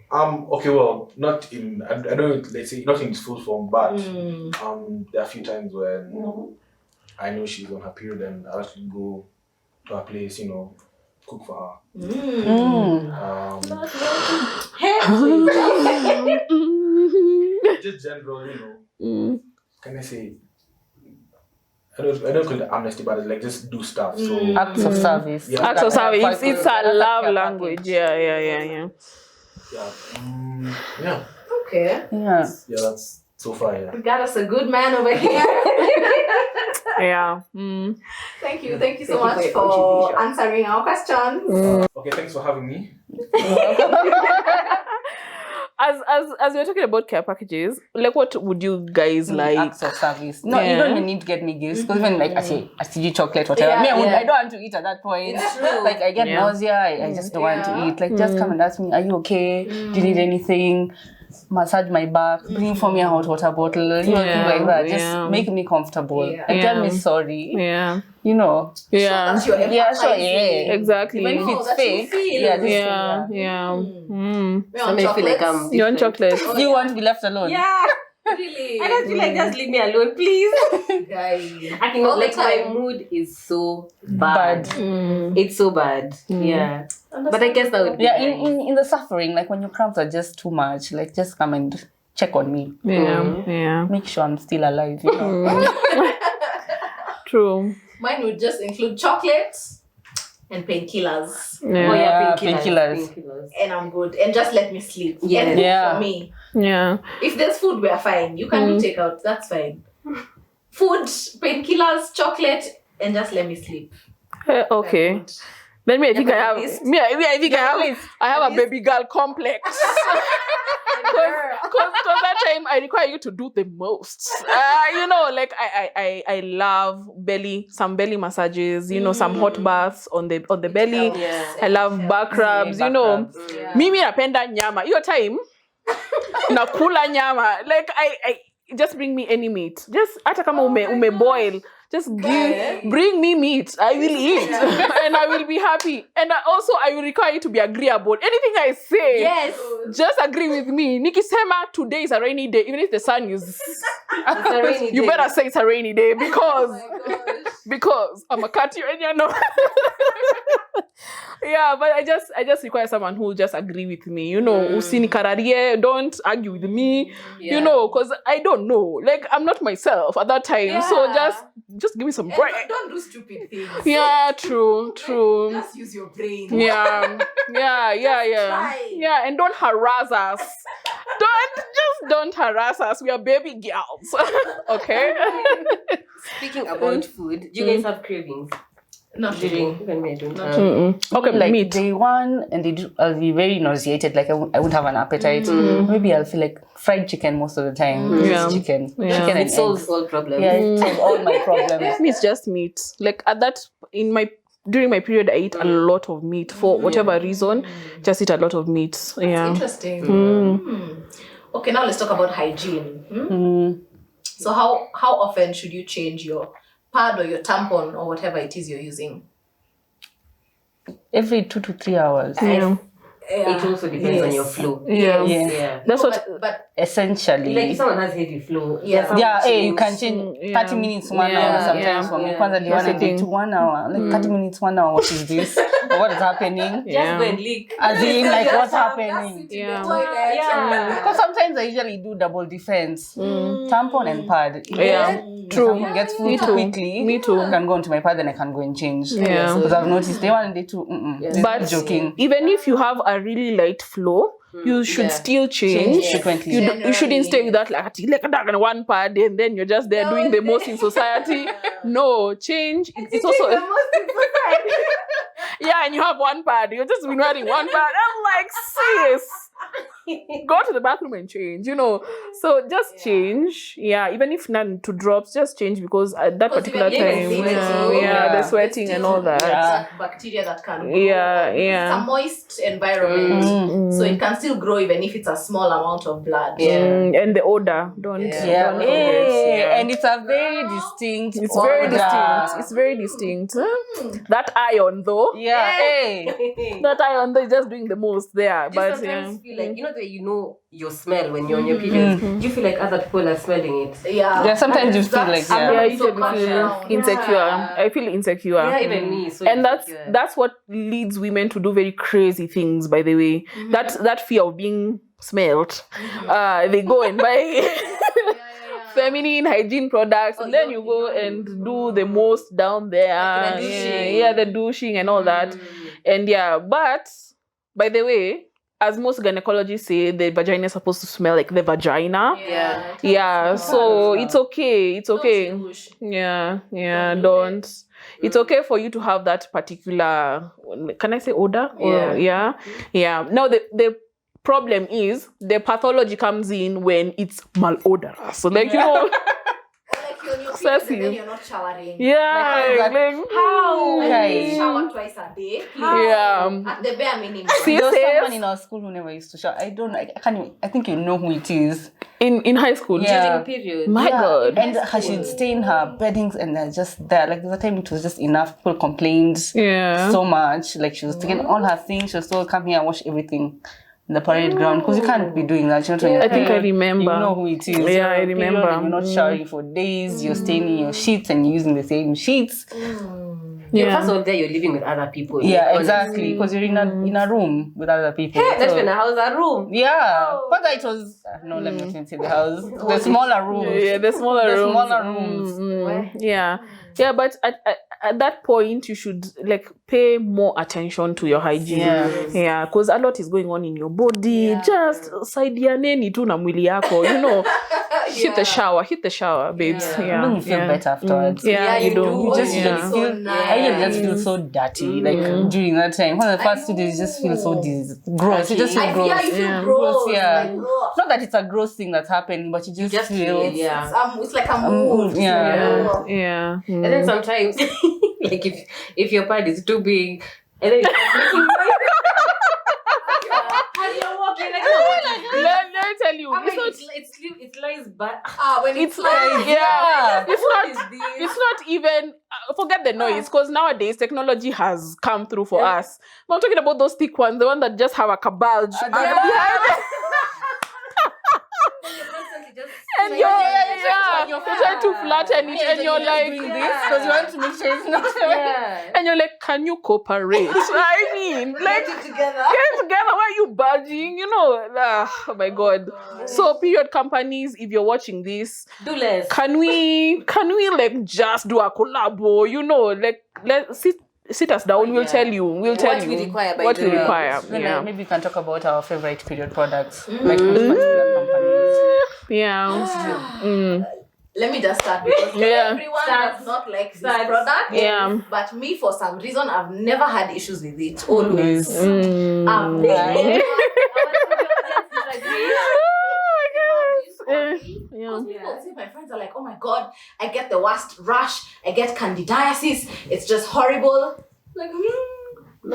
Speaker 5: Okay, well, not in. I don't. Let's say not in its full form, but there are a few times when I know she's on her period and I actually go to her place, you know, cook for her. Just general, you know. Can I say? I don't call it amnesty, but it's like just do stuff. So
Speaker 4: Acts of service.
Speaker 5: Yeah.
Speaker 1: Acts of service. It's a love language. Yeah.
Speaker 5: yeah.
Speaker 2: Okay.
Speaker 4: Yeah.
Speaker 5: Yeah, that's so far. Yeah.
Speaker 2: We got us a good man over here.
Speaker 1: Yeah.
Speaker 2: Thank you so
Speaker 3: Thank
Speaker 2: much
Speaker 3: you for your
Speaker 2: for
Speaker 3: contribution.
Speaker 2: answering our questions.
Speaker 5: Okay, thanks for having me.
Speaker 1: As we're talking about care packages, like, what would you guys like?
Speaker 4: Acts of service. No, you
Speaker 1: Yeah.
Speaker 4: don't even need to get me gifts. Because even like I say, a CG chocolate, whatever. I don't want to eat at that point.
Speaker 3: It's true.
Speaker 4: Like I get nausea. I just don't want to eat. Like just come and ask me, are you okay? Do you need anything? Massage my back, bring for me a hot water bottle, you know, things like that. Just make me comfortable.
Speaker 2: Yeah.
Speaker 4: And tell me sorry.
Speaker 1: Yeah.
Speaker 4: You know.
Speaker 1: Yeah.
Speaker 2: That's your
Speaker 4: Yeah, sure,
Speaker 2: empathizing.
Speaker 4: yeah.
Speaker 1: Exactly.
Speaker 4: Even if
Speaker 2: No,
Speaker 4: it's
Speaker 2: that you
Speaker 4: fake.
Speaker 2: feel.
Speaker 4: Yeah, just
Speaker 1: Yeah.
Speaker 4: say
Speaker 1: Yeah.
Speaker 2: We're
Speaker 3: I
Speaker 2: on
Speaker 3: may feel like
Speaker 2: chocolates.
Speaker 1: You want chocolate?
Speaker 4: that. You want to be left alone?
Speaker 3: Yeah.
Speaker 2: Really?
Speaker 3: I don't feel like just leave me alone, please.
Speaker 2: Guys.
Speaker 3: I can
Speaker 2: All the
Speaker 3: like my
Speaker 2: time.
Speaker 3: mood is so bad. It's so bad. Yeah. But I guess that would be
Speaker 4: Yeah,
Speaker 3: nice.
Speaker 4: in the suffering, like when your cramps are just too much, like just come and check on me.
Speaker 1: Yeah.
Speaker 4: Make sure I'm still alive, you know.
Speaker 1: True.
Speaker 2: Mine would just include chocolates and painkillers.
Speaker 1: Yeah.
Speaker 3: Oh yeah,
Speaker 4: painkillers.
Speaker 3: painkillers.
Speaker 2: And I'm good. And just let me sleep.
Speaker 3: Yeah.
Speaker 2: And
Speaker 4: Yeah.
Speaker 2: for me.
Speaker 1: Yeah.
Speaker 2: If there's food, we're fine. You can do takeout. That's fine. Food, painkillers, chocolate, and just let me sleep.
Speaker 1: Okay. Then I think I have. I think I have a baby girl complex. Because that time I require you to do the most. You know, like I love some belly massages. You know, some hot baths on the belly.
Speaker 3: Yeah.
Speaker 1: I love back rubs. You know, mimi napenda nyama. Your time, nakula nyama. Like I just bring me any meat. Just hata kama ume boil. Just bring me meat. I will eat. And I will be happy. And I will require you to be agreeable. Anything I say, just agree with me. Nikki Sema, today is a rainy day. Even if the sun is... you better say it's a rainy day because I'm a cat you and you know. Yeah, but I just require someone who will just agree with me. You know, usinikararie, don't argue with me. You know, because I don't know. Like, I'm not myself at that time. So just give me some break.
Speaker 2: Don't do stupid things.
Speaker 1: Yeah, true.
Speaker 2: Just use your brain.
Speaker 1: Yeah. Yeah, and don't harass us. Don't harass us. We are baby girls. Okay?
Speaker 3: Speaking about food, do you guys have cravings?
Speaker 2: Not
Speaker 3: During
Speaker 2: really.
Speaker 3: when we don't have.
Speaker 1: Okay,
Speaker 4: Like
Speaker 1: meat.
Speaker 4: day one, and I'll be very nauseated. Like I won't have an appetite. Maybe I'll feel like fried chicken most of the time.
Speaker 1: Yeah.
Speaker 4: Chicken and
Speaker 3: It solves
Speaker 4: eggs.
Speaker 3: all problems.
Speaker 4: Yeah, it solves all my problems.
Speaker 1: It's just meat. Like during my period, I eat a lot of meat for whatever reason. Just eat a lot of meat. Yeah.
Speaker 2: Interesting. Okay, now let's talk about hygiene. So how often should you change your pad or your tampon or whatever it is you're using?
Speaker 4: Every 2 to 3 hours.
Speaker 3: It also depends on your flow.
Speaker 4: Yeah.
Speaker 1: That's
Speaker 2: No,
Speaker 1: what.
Speaker 2: but
Speaker 4: Essentially.
Speaker 3: Like if someone has heavy flow,
Speaker 4: You can change 30 minutes, 1 hour sometimes for me. Kwanza
Speaker 1: That's the
Speaker 4: to
Speaker 1: thing.
Speaker 4: 1 hour. Like 30 minutes, 1 hour. What is this? What is happening?
Speaker 3: just go and leak.
Speaker 4: As in, like, what's happening?
Speaker 1: Yeah.
Speaker 4: Because sometimes I usually do double defense. Tampon and pad.
Speaker 1: True.
Speaker 4: Tampon gets full
Speaker 1: Me too.
Speaker 4: quickly.
Speaker 1: Me too.
Speaker 4: I can go into my pad, then I can go and change.
Speaker 1: Yeah.
Speaker 4: Because I've noticed day 1 and day 2.
Speaker 1: But
Speaker 4: joking.
Speaker 1: even if you have a really light flow, you should still change.
Speaker 4: Frequently.
Speaker 1: You shouldn't stay with that like one pad and then you're just there doing the most in society. No, change. It's also yeah, and you have one pad. You're just been wearing one pad. I'm like, sis, go to the bathroom and change. You know, so just change. Yeah, even if none to drops, just change because at that particular time, the sweating and all that.
Speaker 2: That bacteria that can grow.
Speaker 1: Yeah.
Speaker 2: It's a moist environment, so it can still grow even if it's a small amount of blood.
Speaker 1: And the odor, don't forget.
Speaker 4: And it's a very distinct.
Speaker 1: It's very distinct. It's very distinct. That iron though. That iron though is just doing the most there. But
Speaker 3: sometimes feel like, you know the way you know your smell when you're on your period. Do you feel like other people are smelling it?
Speaker 1: Yeah, sometimes you feel like you
Speaker 2: so
Speaker 1: feel insecure. I feel insecure.
Speaker 3: Yeah, even me. So
Speaker 1: and
Speaker 3: insecure.
Speaker 1: that's what leads women to do very crazy things, by the way. That fear of being smelled. They go and buy feminine hygiene products, and then you go and do the most down there. The douching and all that. And but by the way, as most gynecologists say, the vagina is supposed to smell like the vagina. So it's okay. It's okay. Don't. It's okay for you to have that particular, can I say odor? Now the problem is the pathology comes in when it's malodorous. So like, you know,
Speaker 2: then you're not showering.
Speaker 3: How?
Speaker 2: Shower twice a day. At the bare minimum.
Speaker 4: There was someone in our school who never used to shower. I think you know who it is.
Speaker 1: In high school.
Speaker 3: During period.
Speaker 1: My God.
Speaker 4: And she'd stay in her beddings and they're just there. Like, the time it was just enough. People complained so much. Like, she was taking all her things. She was still come here and wash everything in the parade ground. Because you can't be doing that. You know,
Speaker 1: I think I remember.
Speaker 4: You know who it is.
Speaker 1: Yeah, I remember.
Speaker 4: You're not showering for days. You're staying in your sheets and using the same sheets.
Speaker 3: First of all, there you're living with other people.
Speaker 4: Yeah, exactly. Because you're in a room with other people.
Speaker 3: That's when a house a room.
Speaker 4: Yeah. But it was no, let me not even say the house. The smaller room.
Speaker 1: The smaller
Speaker 4: rooms.
Speaker 1: Yeah, but at that point you should like pay more attention to your hygiene. Because a lot is going on in your body. Just saidia neni tu na mwili yako, you know. Hit the shower, babes.
Speaker 4: Don't you feel better afterwards?
Speaker 1: You do.
Speaker 4: You just
Speaker 2: feel nice.
Speaker 4: I just feel so dirty. Like during that time, one of the first 2 days, you just feel so gross. You just feel gross.
Speaker 2: You feel gross.
Speaker 4: Like, not that it's a gross thing that's happening, but you just feel.
Speaker 2: It's like a mood.
Speaker 3: And then sometimes, like if your pad is too big, and then it's making noise. And you're walking like,
Speaker 1: let me tell you,
Speaker 3: it lies bad.
Speaker 2: When
Speaker 1: It's like, yeah, it's
Speaker 3: What is
Speaker 1: not,
Speaker 3: this?
Speaker 1: it's not even, forget the noise, because nowadays technology has come through for us. But I'm talking about those thick ones, the one that just have a cabalge behind it. And you're trying to flatten it, and you're like,
Speaker 4: because you want to make sure it's not
Speaker 1: and you're like, can you cooperate? I mean, like,
Speaker 2: get it together.
Speaker 1: get together. Why are you budging? You know, oh my God. So, period companies, if you're watching this,
Speaker 3: Do less.
Speaker 1: can we like just do a collabo? You know, like let's sit us down. We'll tell you. We'll tell you
Speaker 2: we require by
Speaker 1: what
Speaker 2: the
Speaker 1: we
Speaker 2: way.
Speaker 1: require.
Speaker 4: Then
Speaker 1: Yeah.
Speaker 4: maybe we can talk about our favorite period products, like those particular companies.
Speaker 1: Yeah.
Speaker 2: Let me just start because
Speaker 1: Yeah.
Speaker 2: everyone does not like this product.
Speaker 1: Yeah.
Speaker 2: But me, for some reason, I've never had issues with it. Always.
Speaker 1: Mm.
Speaker 2: I've never.
Speaker 1: Yeah.
Speaker 2: People say, my friends are like, oh my God, I get the worst rash, I get candidiasis, it's just horrible. Like,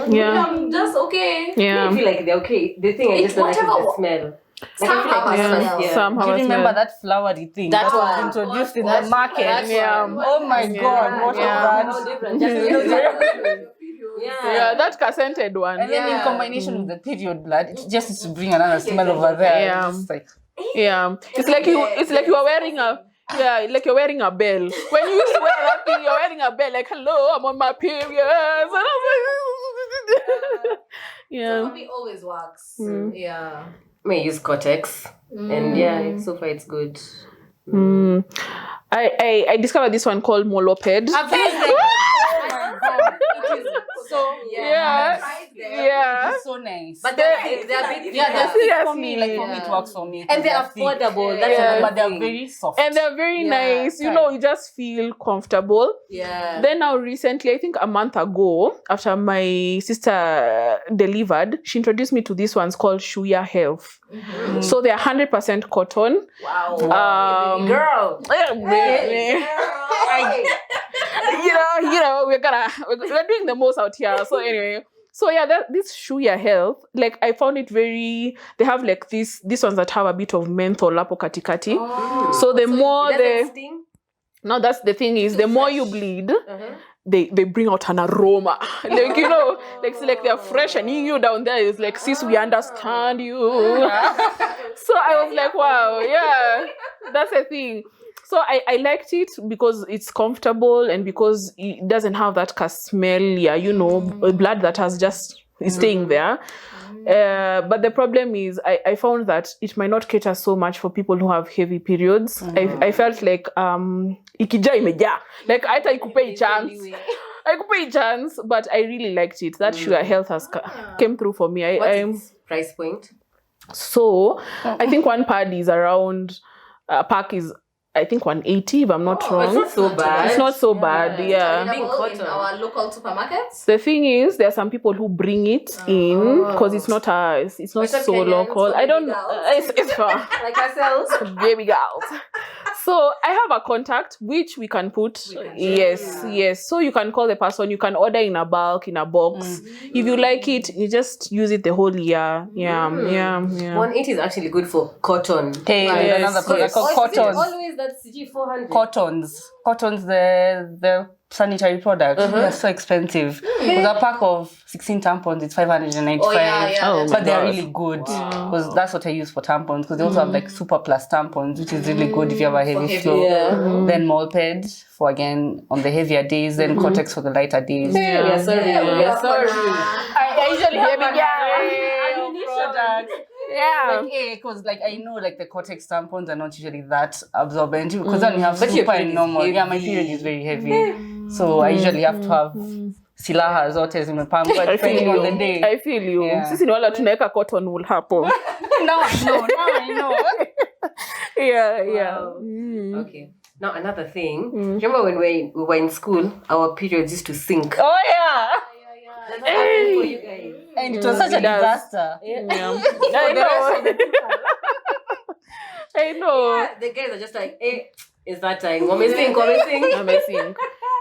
Speaker 1: Yeah.
Speaker 2: I'm just okay.
Speaker 3: I
Speaker 1: Yeah.
Speaker 3: feel like they're okay. The thing I
Speaker 2: It's
Speaker 3: just don't like is
Speaker 2: whatever
Speaker 3: the smell.
Speaker 2: Some
Speaker 3: I feel like
Speaker 2: have a
Speaker 3: the
Speaker 2: smell.
Speaker 3: yeah.
Speaker 1: Somehow
Speaker 4: Do you
Speaker 1: it's
Speaker 4: remember
Speaker 1: not-
Speaker 4: that flowery thing
Speaker 2: That
Speaker 4: that was
Speaker 2: one.
Speaker 4: introduced in
Speaker 2: That's-
Speaker 4: the market?
Speaker 2: that's
Speaker 1: Yeah.
Speaker 2: one.
Speaker 4: Oh my God, what
Speaker 1: Yeah.
Speaker 4: was that?
Speaker 3: Different. Just
Speaker 1: Yeah, that scented one.
Speaker 4: And then in
Speaker 2: Yeah.
Speaker 4: combination with the period blood, it just needs to bring another smell over there.
Speaker 1: Yeah.
Speaker 4: It's like,
Speaker 1: Yeah, it's like you are wearing a like you're wearing a bell. When you used to wear that thing, you're wearing a bell. Like, hello, I'm on my period. And I was like,
Speaker 2: So for me, always works. Yeah.
Speaker 3: may use Cortex. And yeah, so far it's good.
Speaker 1: I discovered this one called Moloped.
Speaker 4: so
Speaker 1: Yeah. Yeah.
Speaker 4: it's so nice.
Speaker 3: But they're a bit
Speaker 4: yeah,
Speaker 1: Seriously.
Speaker 4: for me, like for me, it works for me.
Speaker 3: and they're
Speaker 4: They're thick.
Speaker 3: affordable. That's
Speaker 1: Yeah.
Speaker 3: another
Speaker 4: But they're
Speaker 3: thing.
Speaker 4: very soft.
Speaker 1: And they're very nice. You know, you just feel comfortable.
Speaker 2: Yeah.
Speaker 1: Then now recently, I think a month ago, after my sister delivered, she introduced me to these ones called Shuya Health. So they're 100% cotton.
Speaker 2: Wow.
Speaker 3: Girl.
Speaker 1: You know, we're doing the most out here. So anyway, so yeah, this Shuya Health, like I found it very. They have like these ones that have a bit of menthol lapo katikati. So the more
Speaker 3: Does it sting?
Speaker 1: no, that's the thing is the more you bleed. They bring out an aroma. Like, you know, like they're freshening you down there. It's like, sis, we understand you. So I was like, wow, yeah, that's the thing. So I liked it because it's comfortable and because it doesn't have that smell, you know, blood that has just is staying there. But the problem is I found that it might not cater so much for people who have heavy periods. I felt like ikija imeja, like hata ikupei chance, but I really liked it. That Shuya Health has came through for me.
Speaker 3: What's its price point?
Speaker 1: So I think one pad is around pack is I think 180 if I'm not wrong.
Speaker 3: It's not so bad.
Speaker 1: It's not so bad, yeah.
Speaker 2: Available in our local supermarkets.
Speaker 1: The thing is, there are some people who bring it in because it's not
Speaker 3: It's
Speaker 1: so
Speaker 3: Kenyans,
Speaker 1: local.
Speaker 2: so
Speaker 1: I don't.
Speaker 2: baby girls.
Speaker 1: It's for
Speaker 3: Like ourselves.
Speaker 1: baby girls. So I have a contact which we can put. Yes. So you can call the person. You can order in a bulk, in a box. If you like it, you just use it the whole year. Yeah.
Speaker 3: 180 is actually good for cotton.
Speaker 4: Hey, there's
Speaker 1: Yes,
Speaker 4: another product called
Speaker 3: Is it
Speaker 4: cottons.
Speaker 3: always that's CG400.
Speaker 4: Cottons, the sanitary products. They're so expensive. With a pack of 16 tampons, it's 595.
Speaker 2: Oh, yeah.
Speaker 1: Oh,
Speaker 4: But they're
Speaker 1: gosh.
Speaker 4: really good because that's what I use for tampons. Because they also have like super plus tampons, which is really good if you have a heavy flow. Then Molped for again on the heavier days. Then Cortex for the lighter days.
Speaker 3: We are sorry. We are sorry.
Speaker 1: I usually have
Speaker 4: products.
Speaker 1: Yeah.
Speaker 4: Like, because like I know like the Cortex tampons are not usually that absorbent because then you have
Speaker 3: But your
Speaker 4: super
Speaker 3: period
Speaker 4: and
Speaker 3: is
Speaker 4: normal. Yeah, my
Speaker 3: heavy.
Speaker 4: period is very heavy. So I usually have to have silaha zote zimepangwa depending on the day.
Speaker 1: I feel you.
Speaker 4: Yeah.
Speaker 1: Sisi ni wala tunaweka cotton wool hapo.
Speaker 4: Now I know.
Speaker 1: Yeah.
Speaker 3: Okay. Now another thing. Remember when we were in school, our periods used to sink.
Speaker 4: Oh yeah.
Speaker 3: Does that happen for you guys?
Speaker 4: And it was such a
Speaker 1: It does.
Speaker 4: disaster.
Speaker 1: Yeah. I know.
Speaker 3: The guys are just like, hey, it's that time. Wamesing.
Speaker 1: Amazing.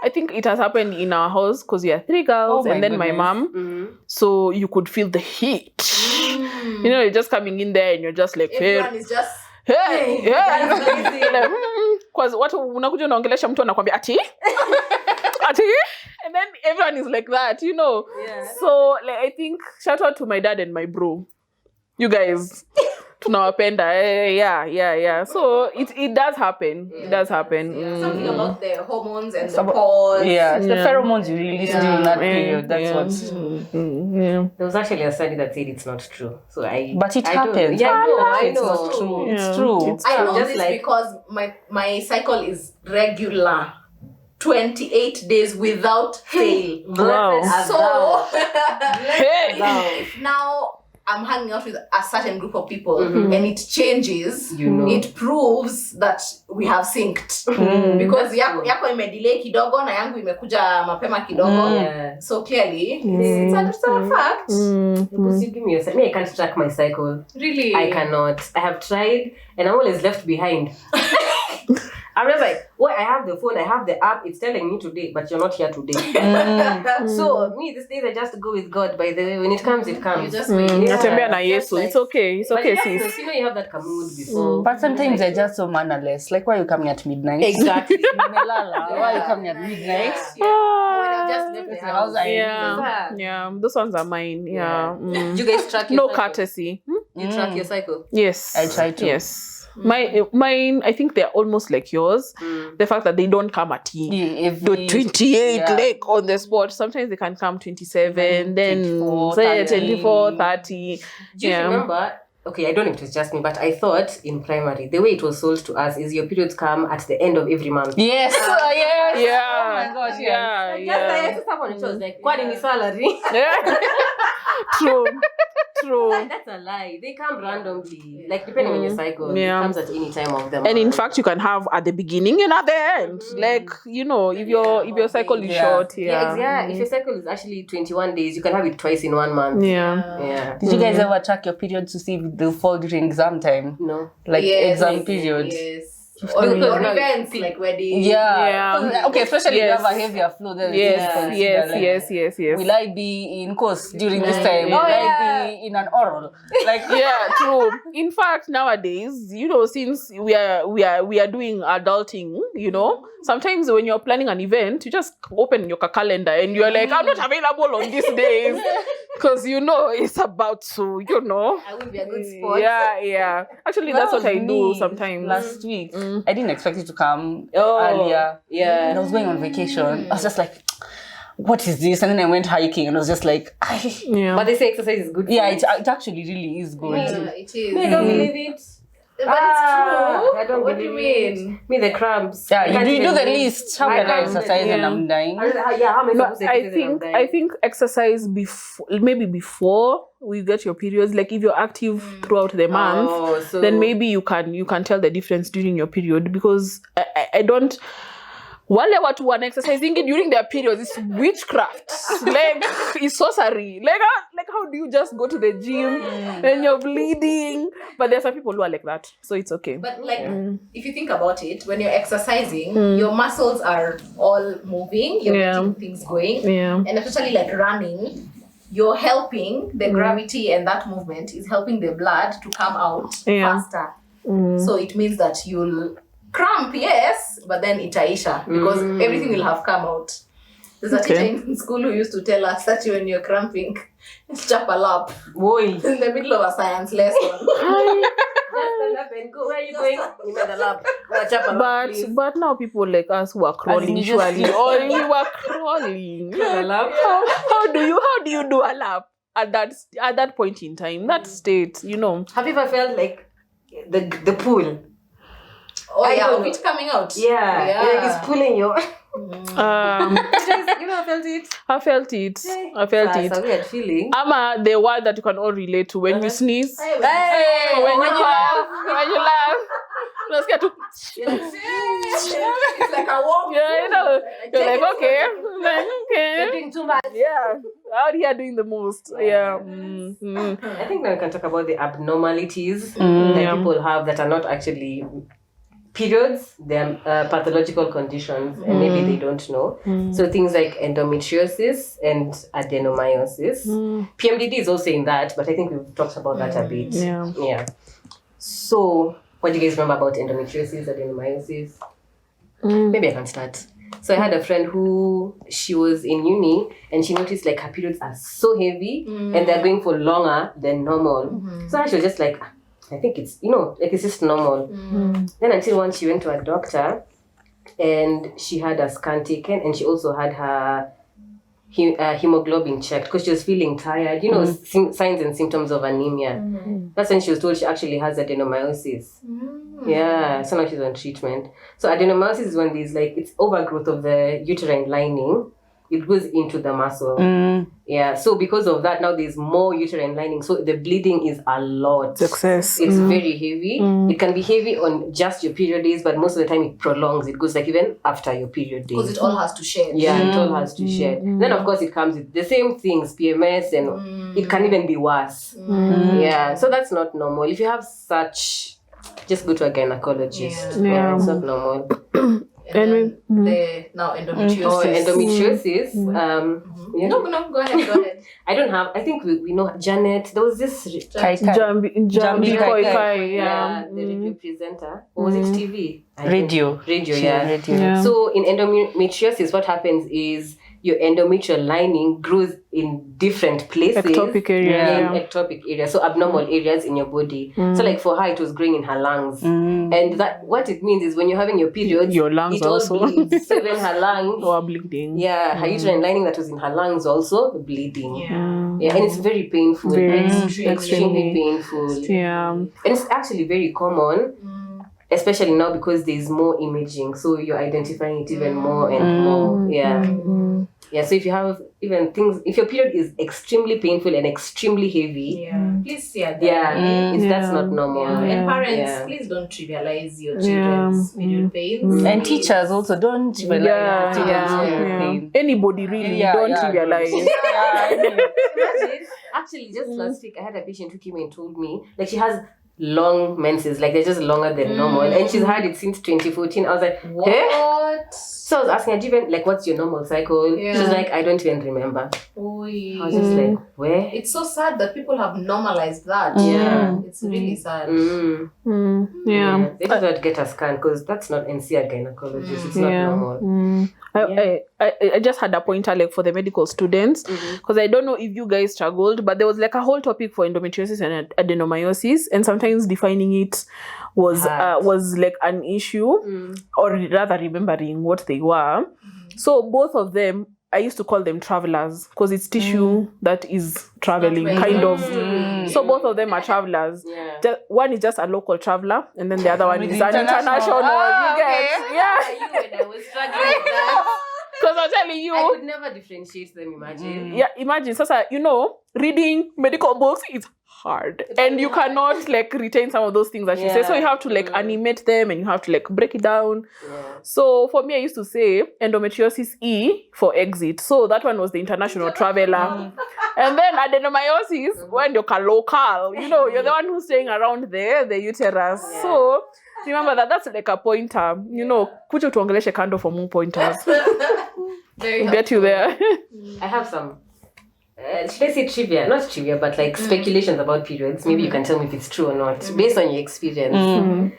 Speaker 1: I think it has happened in our house because we are 3 girls
Speaker 4: Oh my
Speaker 1: and then my
Speaker 4: goodness.
Speaker 1: mom. So you could feel the heat. You know, you're just coming in there and you're just like,
Speaker 2: Everyone is just
Speaker 1: Cause watu unakuja unaongelesha mtu anakuambia ati and then everyone is like that, you know. So like I think shout out to my dad and my bro, you guys. Tunawapenda. Yeah. So it does happen. It does happen.
Speaker 2: Something about the hormones and the pause.
Speaker 4: Yeah, it's the pheromones you release during that period. That's what.
Speaker 1: Yeah.
Speaker 3: There was actually a study that said it's not true. So
Speaker 4: But it happens.
Speaker 3: Yeah, I
Speaker 4: It's
Speaker 3: know.
Speaker 4: not true.
Speaker 1: Yeah.
Speaker 4: It's true.
Speaker 2: I know
Speaker 3: just
Speaker 2: this
Speaker 3: like-
Speaker 2: because my cycle is regular. 28 days without fail.
Speaker 1: Wow.
Speaker 2: So
Speaker 1: Hey.
Speaker 2: if now I'm hanging out with a certain group of people and it changes, it proves that we have synced. Because yako imedelay kidogo na yangu imekuja mapema kidogo. So clearly, it's a fact.
Speaker 3: Because you give me I can't track my cycle.
Speaker 2: Really?
Speaker 3: I cannot. I have tried and I'm always left behind. I'm just like, well, I have the phone, I have the app, it's telling me today, but you're not here today. So me, these days I just go with God. By the way, when it comes, it comes.
Speaker 2: You just wait.
Speaker 1: Natembea na Yesu. It's okay. It's okay,
Speaker 3: But
Speaker 1: sis.
Speaker 3: you know you have that mood before.
Speaker 4: But sometimes they're just so mannerless. Like, why are you coming at midnight?
Speaker 3: Exactly.
Speaker 4: Nimelala. Why are you coming at midnight?
Speaker 2: When I just left the house.
Speaker 1: Yeah. Those ones are mine. Yeah.
Speaker 3: Do you guys track your
Speaker 1: No
Speaker 3: cycle?
Speaker 1: courtesy.
Speaker 3: You track your cycle?
Speaker 1: Yes.
Speaker 4: I try to.
Speaker 1: Yes. Mine, I think they're almost like yours. The fact that they don't come at you.
Speaker 4: Yeah,
Speaker 1: The 28
Speaker 4: yeah.
Speaker 1: like on the spot. Sometimes they can come 27, then
Speaker 4: 24,
Speaker 1: say
Speaker 4: 30.
Speaker 1: 24, 30.
Speaker 3: Do you remember? Okay, I don't know if it was just me, but I thought in primary, the way it was sold to us is your periods come at the end of every month.
Speaker 4: Yes. Yes.
Speaker 1: Yeah.
Speaker 4: Oh my gosh.
Speaker 1: Yeah.
Speaker 3: Just like someone chose like, what in salary?
Speaker 1: Yeah. True.
Speaker 3: That's a lie. They come randomly, like depending on your cycle.
Speaker 1: Yeah.
Speaker 3: It comes at any time of them.
Speaker 1: And in fact, you can have at the beginning and at the end. Like, you know, if your cycle is short,
Speaker 3: If your cycle is actually 21 days, you can have it twice in 1 month.
Speaker 1: Yeah.
Speaker 4: Did you guys ever track your periods to see if they'll fall during exam time?
Speaker 3: No.
Speaker 4: Like
Speaker 2: Yes,
Speaker 4: exam periods?
Speaker 2: Yes. Or events like weddings.
Speaker 4: Yeah. Okay, especially
Speaker 1: Yes.
Speaker 4: if you have a heavier flow, then
Speaker 1: Yes.
Speaker 4: Will I be in course during this time? Will I be in an oral? Like
Speaker 1: Yeah, true. In fact, nowadays, you know, since we are doing adulting, you know, sometimes when you're planning an event, you just open your calendar and you're like, I'm not available on these days because you know it's about to, you know.
Speaker 2: I will be a good sport.
Speaker 1: Yeah. Actually, that's what I do
Speaker 4: me
Speaker 1: sometimes.
Speaker 4: Last week, I didn't expect it to come earlier.
Speaker 3: Yeah.
Speaker 4: And I was going on vacation. I was just like, what is this? And then I went hiking and I was just like,
Speaker 1: Yeah.
Speaker 3: But they say exercise is good.
Speaker 4: yeah, it actually really is good.
Speaker 2: Yeah, it is.
Speaker 3: I don't believe it.
Speaker 2: But it's true.
Speaker 3: I don't
Speaker 2: What do you
Speaker 3: believe
Speaker 2: mean?
Speaker 3: Me, the crumbs.
Speaker 4: Yeah,
Speaker 3: I can't
Speaker 4: you do
Speaker 3: even
Speaker 4: the
Speaker 3: move.
Speaker 4: list. How
Speaker 3: I
Speaker 4: can I
Speaker 3: can't
Speaker 4: exercise and
Speaker 1: yeah.
Speaker 4: I'm dying?
Speaker 3: How many
Speaker 1: No,
Speaker 3: people say
Speaker 1: I
Speaker 3: exercise and I'm
Speaker 1: think
Speaker 3: dying?
Speaker 1: exercise before we get your periods. Like if you're active throughout the month,
Speaker 3: so
Speaker 1: then maybe you can tell the difference during your period, because I don't. Wale watu wana exercising during their periods is witchcraft. Like it's sorcery. Like how do you just go to the gym and you're bleeding? But there's some people who are like that, so it's okay.
Speaker 2: But like, if you think about it, when you're exercising, your muscles are all moving. You're getting things going.
Speaker 1: Yeah.
Speaker 2: And especially like running, you're helping the gravity, and that movement is helping the blood to come out faster. So it means that you'll cramp, yes, but then itaisha because everything will have come out. There's a teacher in school who used to tell us that when you're cramping, chap a lap
Speaker 3: Boy.
Speaker 2: in the middle of a science lesson.
Speaker 3: Just stand up and go. Where are you going? You made a lap. Chap a lap, please.
Speaker 1: But now people like us who are crawling
Speaker 4: you just
Speaker 1: usually, or we were crawling.
Speaker 3: A lap.
Speaker 1: How do you do a lap at that point in time, that state, you know?
Speaker 3: Have you ever felt like the pool?
Speaker 2: Oh
Speaker 3: I
Speaker 2: yeah,
Speaker 3: don't
Speaker 2: of it coming out.
Speaker 3: Yeah. Like it's pulling you.
Speaker 2: Mm.
Speaker 3: You know, I felt it.
Speaker 1: I felt it.
Speaker 3: It's a weird feeling.
Speaker 1: The word that you can all relate to when you sneeze.
Speaker 2: Hey,
Speaker 1: When you laugh. Unasikia tu.
Speaker 2: it's like a walk.
Speaker 1: Yeah, you know. You're like, okay.
Speaker 3: You're doing too much.
Speaker 1: Yeah. Out here doing the most. Yeah. Mm-hmm.
Speaker 3: I think now we can talk about the abnormalities that people have that are not actually periods. They're pathological conditions, and maybe they don't know. So things like endometriosis and adenomyosis. PMDD is also in that, but I think we've talked about that a bit.
Speaker 1: Yeah.
Speaker 3: So What do you guys remember about endometriosis, adenomyosis? Maybe I can start. So I had a friend who, she was in uni and she noticed like her periods are so heavy and they're going for longer than normal. So she was just like, I think it's, like it's just normal. Then until once she went to a doctor and she had a scan taken and she also had her hemoglobin checked because she was feeling tired, signs and symptoms of anemia. That's when she was told she actually has adenomyosis. Yeah, so now she's on treatment. So adenomyosis is when there's like, it's overgrowth of the uterine lining. It goes into the muscle. Yeah, so because of that, now there's more uterine lining. So the bleeding is a lot.
Speaker 1: Success.
Speaker 3: It's very heavy. It can be heavy on just your period days, but most of the time it prolongs. It goes like even after your period days.
Speaker 2: Because it all has to shed.
Speaker 3: Yeah, it all has to shed. Then of course it comes with the same things, PMS, and it can even be worse. Yeah, so that's not normal. If you have such, just go to a gynecologist. Yeah, it's not normal.
Speaker 2: And then now endometriosis.
Speaker 3: Oh, endometriosis. Yeah.
Speaker 2: No, go ahead.
Speaker 3: I don't have. I think we know Janet. There was this
Speaker 1: Jambi Kai.
Speaker 3: the radio presenter. Or was it TV?
Speaker 4: Radio,
Speaker 3: yeah.
Speaker 4: radio.
Speaker 3: So in endometriosis, what happens is your endometrial lining grows in different places.
Speaker 1: Ectopic area.
Speaker 3: Ectopic areas. So abnormal areas in your body. So like for her, it was growing in her lungs. And that what it means is when you're having your period,
Speaker 1: Your lungs
Speaker 3: it all
Speaker 1: also.
Speaker 3: bleeds. So even her lungs.
Speaker 1: Or bleeding.
Speaker 3: Yeah, her uterine lining that was in her lungs also bleeding.
Speaker 2: Yeah.
Speaker 3: And it's very painful.
Speaker 1: Very
Speaker 3: extremely painful.
Speaker 1: Yeah.
Speaker 3: And it's actually very common, especially now because there's more imaging. So you're identifying it even more and more. Yeah. Yeah, so if you have even things, if your period is extremely painful and extremely heavy,
Speaker 2: Please see that.
Speaker 3: that's not normal.
Speaker 2: And parents, please don't trivialize your children's period pains.
Speaker 4: And teachers also don't trivialize the children's pain.
Speaker 1: Anybody really, don't trivialize.
Speaker 3: Imagine, actually, just last week, I had a patient who came and told me, like, she has long menses, like they're just longer than normal, and she's had it since 2014. I was like,
Speaker 2: What?
Speaker 3: Hey? So I was asking her, do you even, like, what's your normal cycle?
Speaker 2: Yeah.
Speaker 3: She's like, I don't even remember. I was just like, where?
Speaker 2: It's so sad that people have normalized that.
Speaker 3: Yeah.
Speaker 2: It's really sad.
Speaker 1: Yeah.
Speaker 3: They just got to get a scan because that's not NCR gynecologist. It's not normal.
Speaker 1: I just had a pointer like for the medical students because I don't know if you guys struggled, but there was like a whole topic for endometriosis and adenomyosis, and sometimes defining it was like an issue, or rather remembering what they were. So both of them, I used to call them travelers because it's tissue that is traveling, kind of. So both of them are travelers.
Speaker 3: Yeah.
Speaker 1: One is just a local traveler, and then the other one is an international. You get,
Speaker 3: When I was struggling with that,
Speaker 1: because I'm telling you,
Speaker 3: I could never differentiate them, imagine.
Speaker 1: yeah, imagine. So, reading medical books is hard, and you cannot like retain some of those things that she says. So you have to like animate them, and you have to like break it down. So for me, I used to say endometriosis E for exit. So that one was the international traveler. And then adenomyosis, when you're local, you're the one who's staying around there, the uterus. So remember that's like a pointer. Kuja tuongeleshe kando for more pointers.
Speaker 2: Very
Speaker 1: Get you there.
Speaker 3: I have some. Should I say trivia? Not trivia, but like speculations about periods. Maybe you can tell me if it's true or not, based on your experience.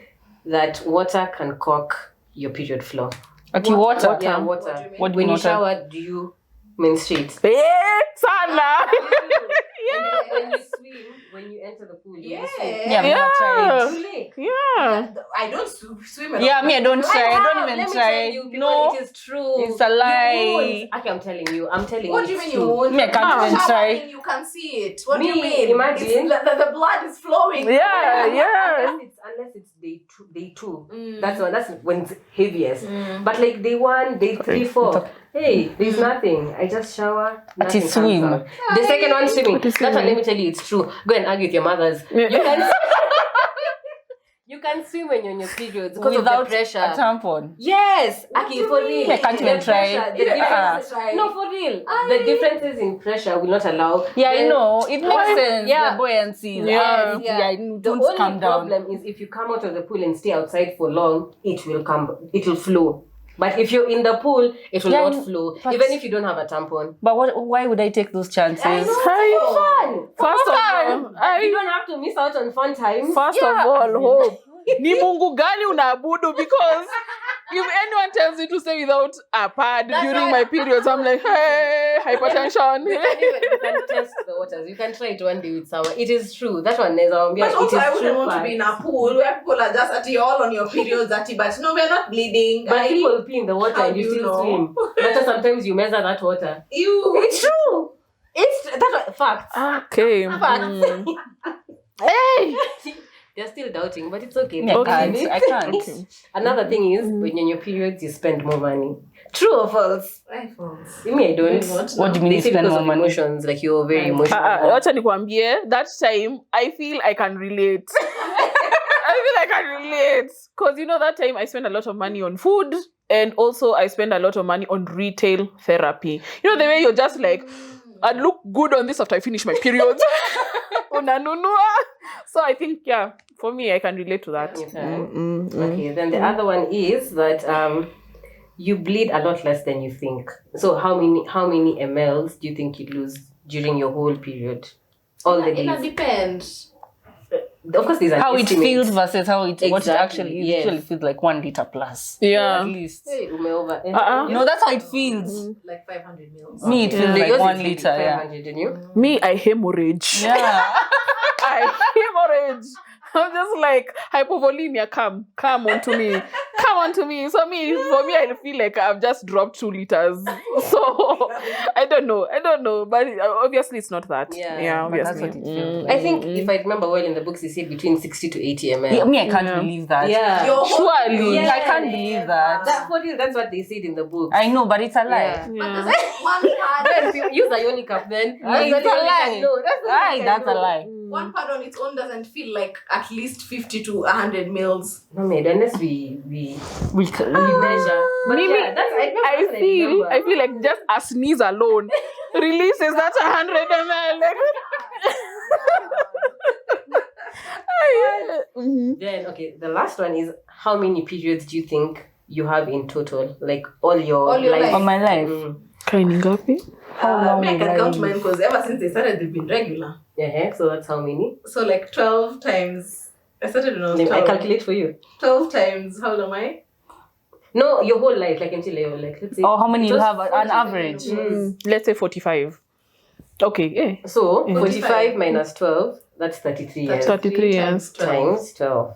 Speaker 3: That water can cork your period flow.
Speaker 4: Okay, water.
Speaker 3: Yeah, water.
Speaker 4: What do
Speaker 3: when you
Speaker 4: water?
Speaker 3: shower, do you menstruate?
Speaker 1: Sana.
Speaker 3: And when you swim, when you enter the pool, you swim.
Speaker 4: Yeah, me not try it.
Speaker 3: Too late.
Speaker 1: Yeah.
Speaker 2: I don't swim.
Speaker 4: Yeah, me I don't try. I don't even
Speaker 3: Let me
Speaker 4: try.
Speaker 3: tell you, people,
Speaker 4: No,
Speaker 3: it is true.
Speaker 4: it's a lie.
Speaker 3: You won't. Okay, I'm telling you.
Speaker 2: What do you mean you won't?
Speaker 4: Me, I can't even try.
Speaker 2: You can see it. What do you
Speaker 3: Me,
Speaker 2: mean?
Speaker 3: imagine.
Speaker 2: The blood is flowing.
Speaker 1: Yeah.
Speaker 3: Unless it's day two. That's when it's heaviest. But like day 1, day 3, 4. Hey, there's nothing. I just shower. Nothing
Speaker 4: it's
Speaker 3: comes
Speaker 4: swim.
Speaker 3: out. The second one swimming. That one, let me tell you, it's true. Go and argue with your mothers. You can swim when you're on your periods because
Speaker 4: Without
Speaker 3: of the pressure.
Speaker 4: a tampon.
Speaker 3: Yes, Aki, for real.
Speaker 4: I can't even
Speaker 3: The
Speaker 4: try.
Speaker 3: pressure, the differences- No, for real. The differences in pressure will not allow.
Speaker 4: Yeah, I know. It makes sense.
Speaker 3: Yeah.
Speaker 4: The buoyancy.
Speaker 1: Yeah.
Speaker 3: The
Speaker 4: Don't
Speaker 3: only
Speaker 4: calm down.
Speaker 3: problem is if you come out of the pool and stay outside for long, it will flow. But if you're in the pool, it will not flow, even if you don't have a tampon.
Speaker 4: But why would I take those chances?
Speaker 3: Fun.
Speaker 1: First of all,
Speaker 3: You don't have to miss out on fun times.
Speaker 1: First of all, hope. ni Mungu gani unaabudu? Because if anyone tells me to stay without a pad during my periods, I'm like, hey, hypertension.
Speaker 3: You can test the waters. You can try it one day with someone. It is true. That one is
Speaker 2: But also, I wouldn't want to be in a pool where people are just at you all on your periods, but no, we're not bleeding.
Speaker 3: But people pee in the water
Speaker 2: How
Speaker 3: and
Speaker 2: do
Speaker 3: you
Speaker 2: you
Speaker 3: still
Speaker 2: know?
Speaker 3: swim. Better sometimes you measure that water. It's true. That's fact.
Speaker 1: Okay.
Speaker 3: Fact.
Speaker 1: Hey.
Speaker 3: They're still doubting, but it's okay.
Speaker 4: I can't.
Speaker 1: Okay.
Speaker 3: Another thing is, when you're in your periods, you spend more money. True or false? Me, I don't.
Speaker 4: What do you mean
Speaker 3: They
Speaker 4: you
Speaker 3: say
Speaker 4: spend
Speaker 3: because
Speaker 4: more
Speaker 3: of
Speaker 4: money?
Speaker 3: emotions, like you're very emotional.
Speaker 1: Wacha nikwambie, that time I feel I can relate. I can relate. Because that time I spent a lot of money on food, and also I spend a lot of money on retail therapy. The way you're just like, I look good on this after I finish my periods. Unanunua. So I think, yeah, for me, I can relate to that.
Speaker 3: Okay, then the other one is that you bleed a lot less than you think. So how many mLs do you think you lose during your whole period? All the days.
Speaker 2: It depends.
Speaker 3: Of course, these are
Speaker 4: How it
Speaker 3: estimates.
Speaker 4: feels versus how what it
Speaker 3: Exactly,
Speaker 4: actually is.
Speaker 3: yes.
Speaker 4: It usually feels like 1 liter plus.
Speaker 1: Yeah.
Speaker 4: At least.
Speaker 3: Hey, umeover.
Speaker 4: No, that's how it feels.
Speaker 2: Like 500 mils.
Speaker 4: Me, it feels like
Speaker 3: Yours
Speaker 4: 1
Speaker 3: is
Speaker 4: liter, yeah.
Speaker 3: 500, and you?
Speaker 1: Me, I hemorrhage.
Speaker 4: Yeah.
Speaker 1: I hemorrhage. I'm just like, hypovolemia, come onto me. Come onto me. So for me, I feel like I've just dropped 2 liters. So, I don't know. But obviously, it's not that.
Speaker 3: Yeah,
Speaker 4: but that's
Speaker 1: obviously.
Speaker 4: what it feels like.
Speaker 3: I think if I remember well in the books, they say between 60 to 80 ml.
Speaker 4: Yeah, me, I can't believe that.
Speaker 3: Yeah.
Speaker 1: Surely.
Speaker 3: Yeah.
Speaker 4: I can't believe that.
Speaker 3: That's what they said in the book.
Speaker 4: I know, but it's a lie.
Speaker 3: Yeah.
Speaker 1: Yeah.
Speaker 2: One pad.
Speaker 3: If you use a Ionic cup, then
Speaker 4: It's
Speaker 3: that's
Speaker 4: a
Speaker 3: the only
Speaker 4: lie.
Speaker 3: thing I know. That's the only
Speaker 4: Aye,
Speaker 3: thing I
Speaker 4: that's a
Speaker 3: know.
Speaker 4: lie.
Speaker 2: One pad on its own doesn't feel like at least 50 to 100 mils.
Speaker 3: No, mate, unless we
Speaker 4: We
Speaker 3: measure. But
Speaker 1: Maybe
Speaker 3: yeah, that's I remember.
Speaker 1: I feel like just a sneeze alone releases that 100 ml.
Speaker 3: Then okay, the last one is how many periods do you think you have in total? Like all your life.
Speaker 4: on my life.
Speaker 1: Kaini ngapi?
Speaker 4: How long
Speaker 2: I
Speaker 4: will
Speaker 2: can
Speaker 4: I
Speaker 2: count
Speaker 4: live?
Speaker 2: mine because ever since they started, they've been regular.
Speaker 3: Yeah, so that's how many?
Speaker 2: So like 12 times. I started when I was
Speaker 3: I
Speaker 2: 12.
Speaker 3: calculate for you.
Speaker 2: 12 times. How old am I?
Speaker 3: No, your whole life, like until you're like, let's say.
Speaker 4: Or how many you
Speaker 3: just
Speaker 4: have on
Speaker 3: 40,
Speaker 4: average?
Speaker 1: Let's say 45. Okay, yeah.
Speaker 3: So
Speaker 2: 45
Speaker 3: 45 minus 12, that's 33 years.
Speaker 1: 33 years.
Speaker 3: Times 12.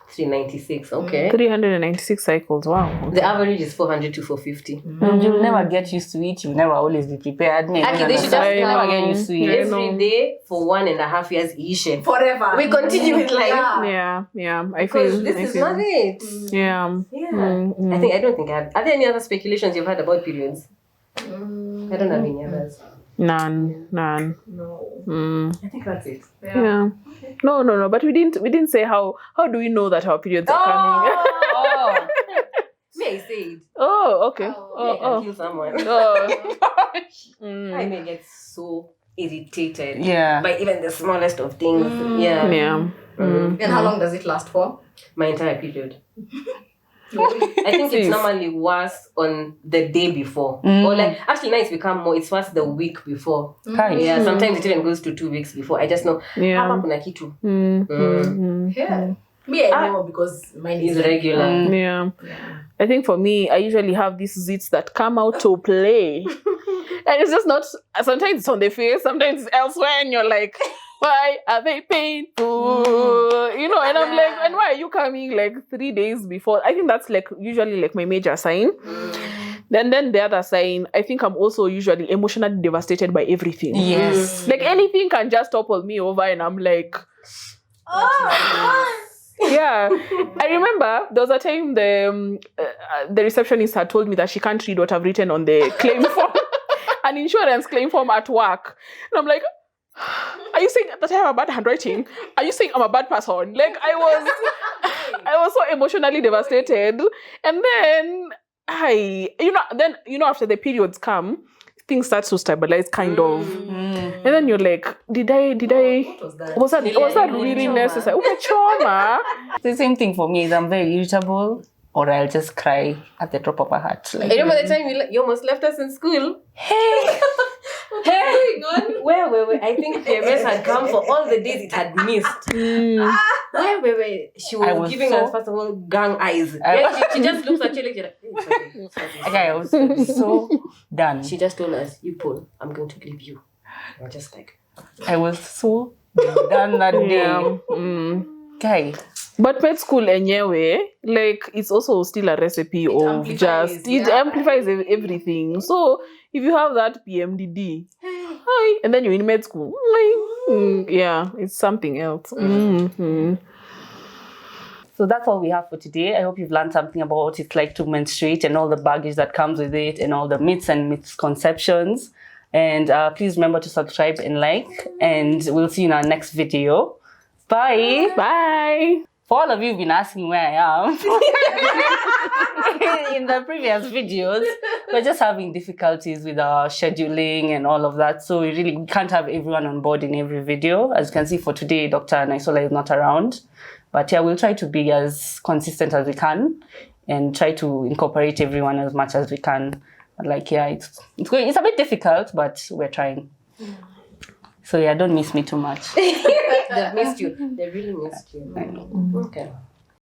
Speaker 3: 396, okay.
Speaker 1: 396 cycles. Wow.
Speaker 3: The average is 400 to 450.
Speaker 4: You'll never get used to it. You'll never always be prepared. Maybe
Speaker 3: Actually, they should
Speaker 4: never
Speaker 3: just
Speaker 4: never
Speaker 1: know.
Speaker 4: get used to it.
Speaker 3: Every day for 1.5 years each.
Speaker 2: Forever.
Speaker 3: We continue with life.
Speaker 1: Yeah. I
Speaker 3: Because
Speaker 1: feel.
Speaker 3: this
Speaker 1: I
Speaker 3: is
Speaker 1: feel.
Speaker 3: not it.
Speaker 1: Yeah.
Speaker 3: Yeah. I don't think I have. Are there any other speculations you've had about periods? I don't have any others.
Speaker 1: None.
Speaker 2: No. I think that's it.
Speaker 1: Yeah. No. But we didn't say how do we know that our periods are coming?
Speaker 3: Oh. May I say it?
Speaker 1: Oh, okay.
Speaker 3: I can kill someone. I may get so irritated
Speaker 4: Yeah.
Speaker 3: by even the smallest of things. Yeah.
Speaker 1: Yeah.
Speaker 2: And how long does it last for?
Speaker 3: My entire period. I think it's normally worse on the day before. Or like, actually now it's become more, it's worse the week before. Yeah, sometimes it even goes to 2 weeks before. I just know,
Speaker 1: Yeah.
Speaker 3: hapa kuna kitu.
Speaker 2: Yeah. Me, I know because mine
Speaker 3: It's
Speaker 2: is
Speaker 3: regular.
Speaker 1: Yeah. I think for me, I usually have these zits that come out to play. And it's just not, sometimes it's on the face, sometimes it's elsewhere, and you're like, why are they painful? And I'm like, and why are you coming like 3 days before? I think that's like usually like my major sign. Then the other sign, I think I'm also usually emotionally devastated by everything.
Speaker 4: Yes.
Speaker 1: Like anything can just topple me over, and I'm like, yeah. I remember there was a time the receptionist had told me that she can't read what I've written on the claim form, an insurance claim form at work. And I'm like, are you saying that I have a bad handwriting? Are you saying I'm a bad person? Like I was so emotionally devastated. And then after the periods come, things start to stabilize kind of. And then you're like, did I was that really necessary? Trauma.
Speaker 4: The same thing for me is I'm very irritable, or I'll just cry at the drop of a hat. Like,
Speaker 3: I remember the time you almost left us in school.
Speaker 4: hey,
Speaker 3: Hey, where? I think PMS had come for all the days it had missed. Where? She was giving us, first of all, gang eyes. She just looks at you like, it's okay.
Speaker 4: Okay, I was so done.
Speaker 3: She just told us, you Paul, I'm going to leave you. I'm just like,
Speaker 4: I was so done that day. Okay.
Speaker 1: But med school anyway, like it's also still a recipe of it amplifies everything. So if you have that PMDD, hi, and then you're in med school, yeah, it's something else.
Speaker 4: So that's all we have for today. I hope you've learned something about what it's like to menstruate and all the baggage that comes with it and all the myths and misconceptions. And please remember to subscribe and like, and we'll see you in our next video. Bye.
Speaker 1: Bye.
Speaker 4: For all of you who've been asking where I am in the previous videos, we're just having difficulties with our scheduling and all of that. So we really can't have everyone on board in every video. As you can see for today, Dr. Naisola is not around. But yeah, we'll try to be as consistent as we can and try to incorporate everyone as much as we can. But like, yeah, it's a bit difficult, but we're trying. So yeah, don't miss me too much.
Speaker 3: they've missed you. They really missed you.
Speaker 4: I know.
Speaker 3: Okay.